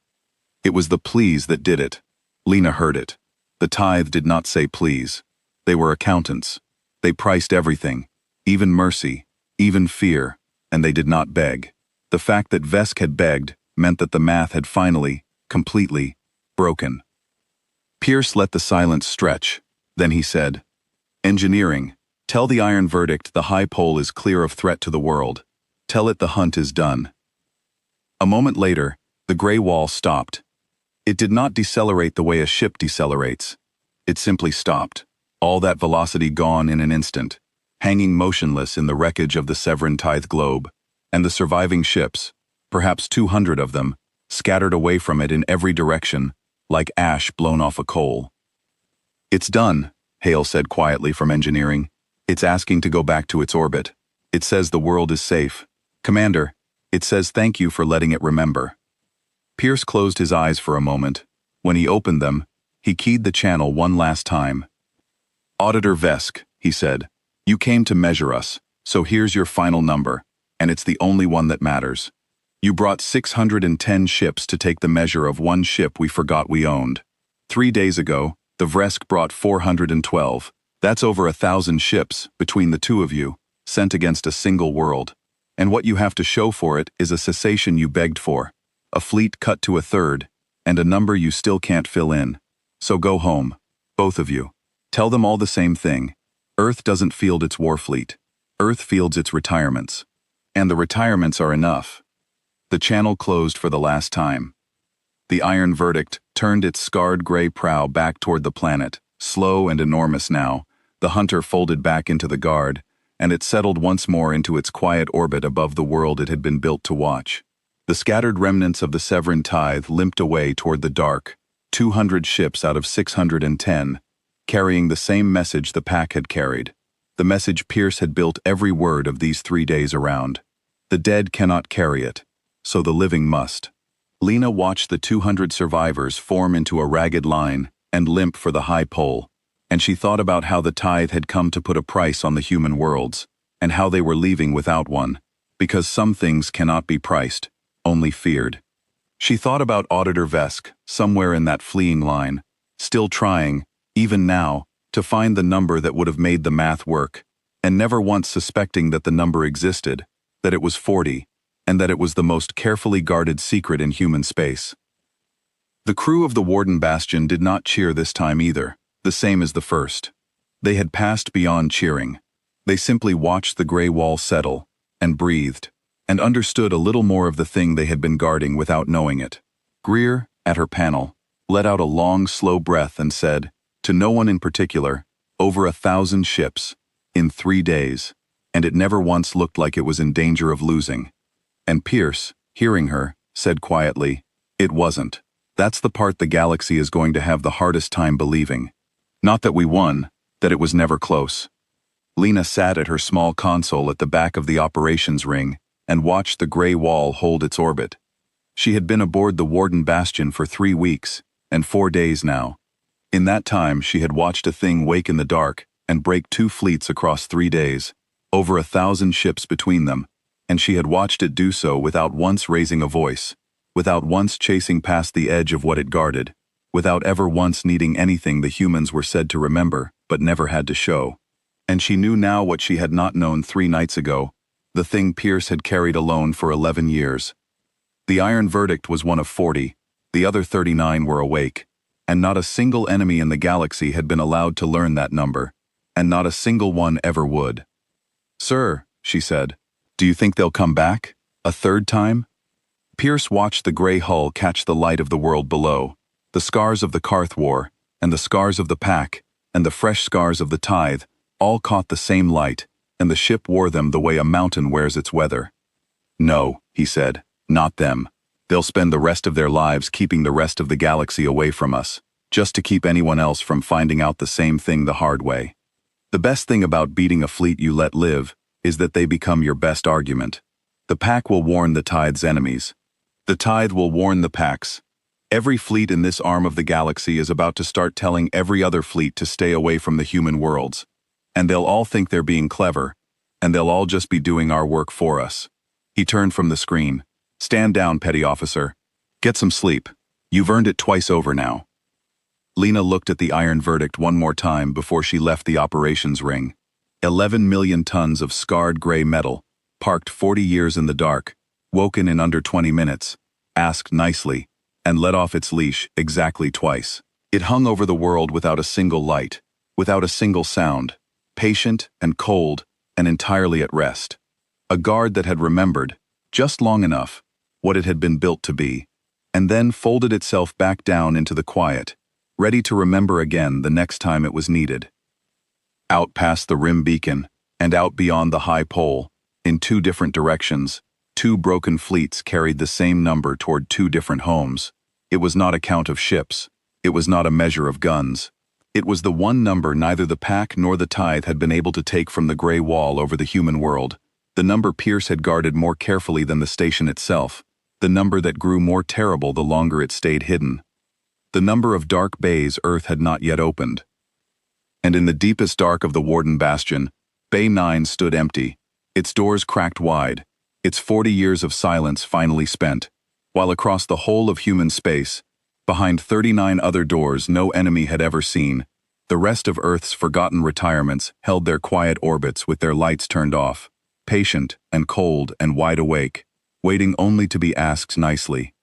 It was the please that did it. Lena heard it. The Tithe did not say please. They were accountants. They priced everything, even mercy, even fear, and they did not beg. The fact that Vesk had begged meant that the math had finally, completely, broken. Pierce let the silence stretch. Then he said, Engineering, tell the iron verdict the high pole is clear of threat to the world. Tell it the hunt is done. A moment later, the gray wall stopped. It did not decelerate the way a ship decelerates. It simply stopped, all that velocity gone in an instant, hanging motionless in the wreckage of the Severan Tithe globe, and the surviving ships, perhaps 200 of them, scattered away from it in every direction, like ash blown off a coal. It's done, Hale said quietly from engineering. It's asking to go back to its orbit. It says the world is safe. Commander, it says thank you for letting it remember. Pierce closed his eyes for a moment. When he opened them, he keyed the channel one last time. Auditor Vesk, he said, you came to measure us, so here's your final number, and it's the only one that matters. You brought 610 ships to take the measure of one ship we forgot we owned. 3 days ago, the Vresk brought 412. That's over 1,000 ships, between the two of you, sent against a single world. And what you have to show for it is a cessation you begged for, a fleet cut to 1/3, and a number you still can't fill in. So go home, both of you. Tell them all the same thing. Earth doesn't field its war fleet. Earth fields its retirements. And the retirements are enough. The channel closed for the last time. The iron verdict turned its scarred gray prow back toward the planet, slow and enormous now. The hunter folded back into the guard, and it settled once more into its quiet orbit above the world it had been built to watch. The scattered remnants of the Severan Tithe limped away toward the dark, 200 ships out of 610, carrying the same message the pack had carried, the message Pierce had built every word of these 3 days around. The dead cannot carry it, so the living must. Lena watched the 200 survivors form into a ragged line and limp for the high pole, and she thought about how the Tithe had come to put a price on the human worlds, and how they were leaving without one, because some things cannot be priced, only feared. She thought about Auditor Vesk, somewhere in that fleeing line, still trying, even now, to find the number that would have made the math work, and never once suspecting that the number existed, that it was 40, and that it was the most carefully guarded secret in human space. The crew of the Warden Bastion did not cheer this time either, the same as the first. They had passed beyond cheering. They simply watched the gray wall settle, and breathed, and understood a little more of the thing they had been guarding without knowing it. Greer, at her panel, let out a long, slow breath and said, to no one in particular, over 1,000 ships, in 3 days, and it never once looked like it was in danger of losing. And Pierce, hearing her, said quietly, it wasn't. That's the part the galaxy is going to have the hardest time believing. Not that we won, that it was never close. Lena sat at her small console at the back of the operations ring and watched the gray wall hold its orbit. She had been aboard the Warden Bastion for 3 weeks, and 4 days now. In that time she had watched a thing wake in the dark and break 2 fleets across 3 days, over 1,000 ships between them, and she had watched it do so without once raising a voice, without once chasing past the edge of what it guarded, without ever once needing anything the humans were said to remember but never had to show. And she knew now what she had not known 3 nights ago, the thing Pierce had carried alone for 11 years. The iron verdict was one of 40, the other 39 were awake, and not a single enemy in the galaxy had been allowed to learn that number, and not a single one ever would. "Sir," she said, "do you think they'll come back? A third time?" Pierce watched the gray hull catch the light of the world below, the scars of the Karth War, and the scars of the Pack, and the fresh scars of the Tithe, all caught the same light, and the ship wore them the way a mountain wears its weather. "No," he said, "not them. They'll spend the rest of their lives keeping the rest of the galaxy away from us, just to keep anyone else from finding out the same thing the hard way. The best thing about beating a fleet you let live is that they become your best argument. The Pack will warn the Tide's enemies. The Tide will warn the Packs. Every fleet in this arm of the galaxy is about to start telling every other fleet to stay away from the human worlds. And they'll all think they're being clever, and they'll all just be doing our work for us." He turned from the screen. "Stand down, petty officer. Get some sleep. You've earned it twice over now." Lena looked at the iron verdict one more time before she left the operations ring. 11 million tons of scarred gray metal, parked 40 years in the dark, woken in under 20 minutes, asked nicely, and let off its leash exactly twice. It hung over the world without a single light, without a single sound, patient and cold and entirely at rest. A guard that had remembered, just long enough, what it had been built to be, and then folded itself back down into the quiet, ready to remember again the next time it was needed. Out past the rim beacon, and out beyond the high pole, in 2 different directions, 2 broken fleets carried the same number toward 2 different homes. It was not a count of ships. It was not a measure of guns. It was the one number neither the Pack nor the Tithe had been able to take from the gray wall over the human world, the number Pierce had guarded more carefully than the station itself, the number that grew more terrible the longer it stayed hidden. The number of dark bays Earth had not yet opened. And in the deepest dark of the Warden Bastion, Bay 9 stood empty, its doors cracked wide, its 40 years of silence finally spent, while across the whole of human space, behind 39 other doors no enemy had ever seen, the rest of Earth's forgotten retirements held their quiet orbits with their lights turned off, patient and cold and wide awake, waiting only to be asked nicely,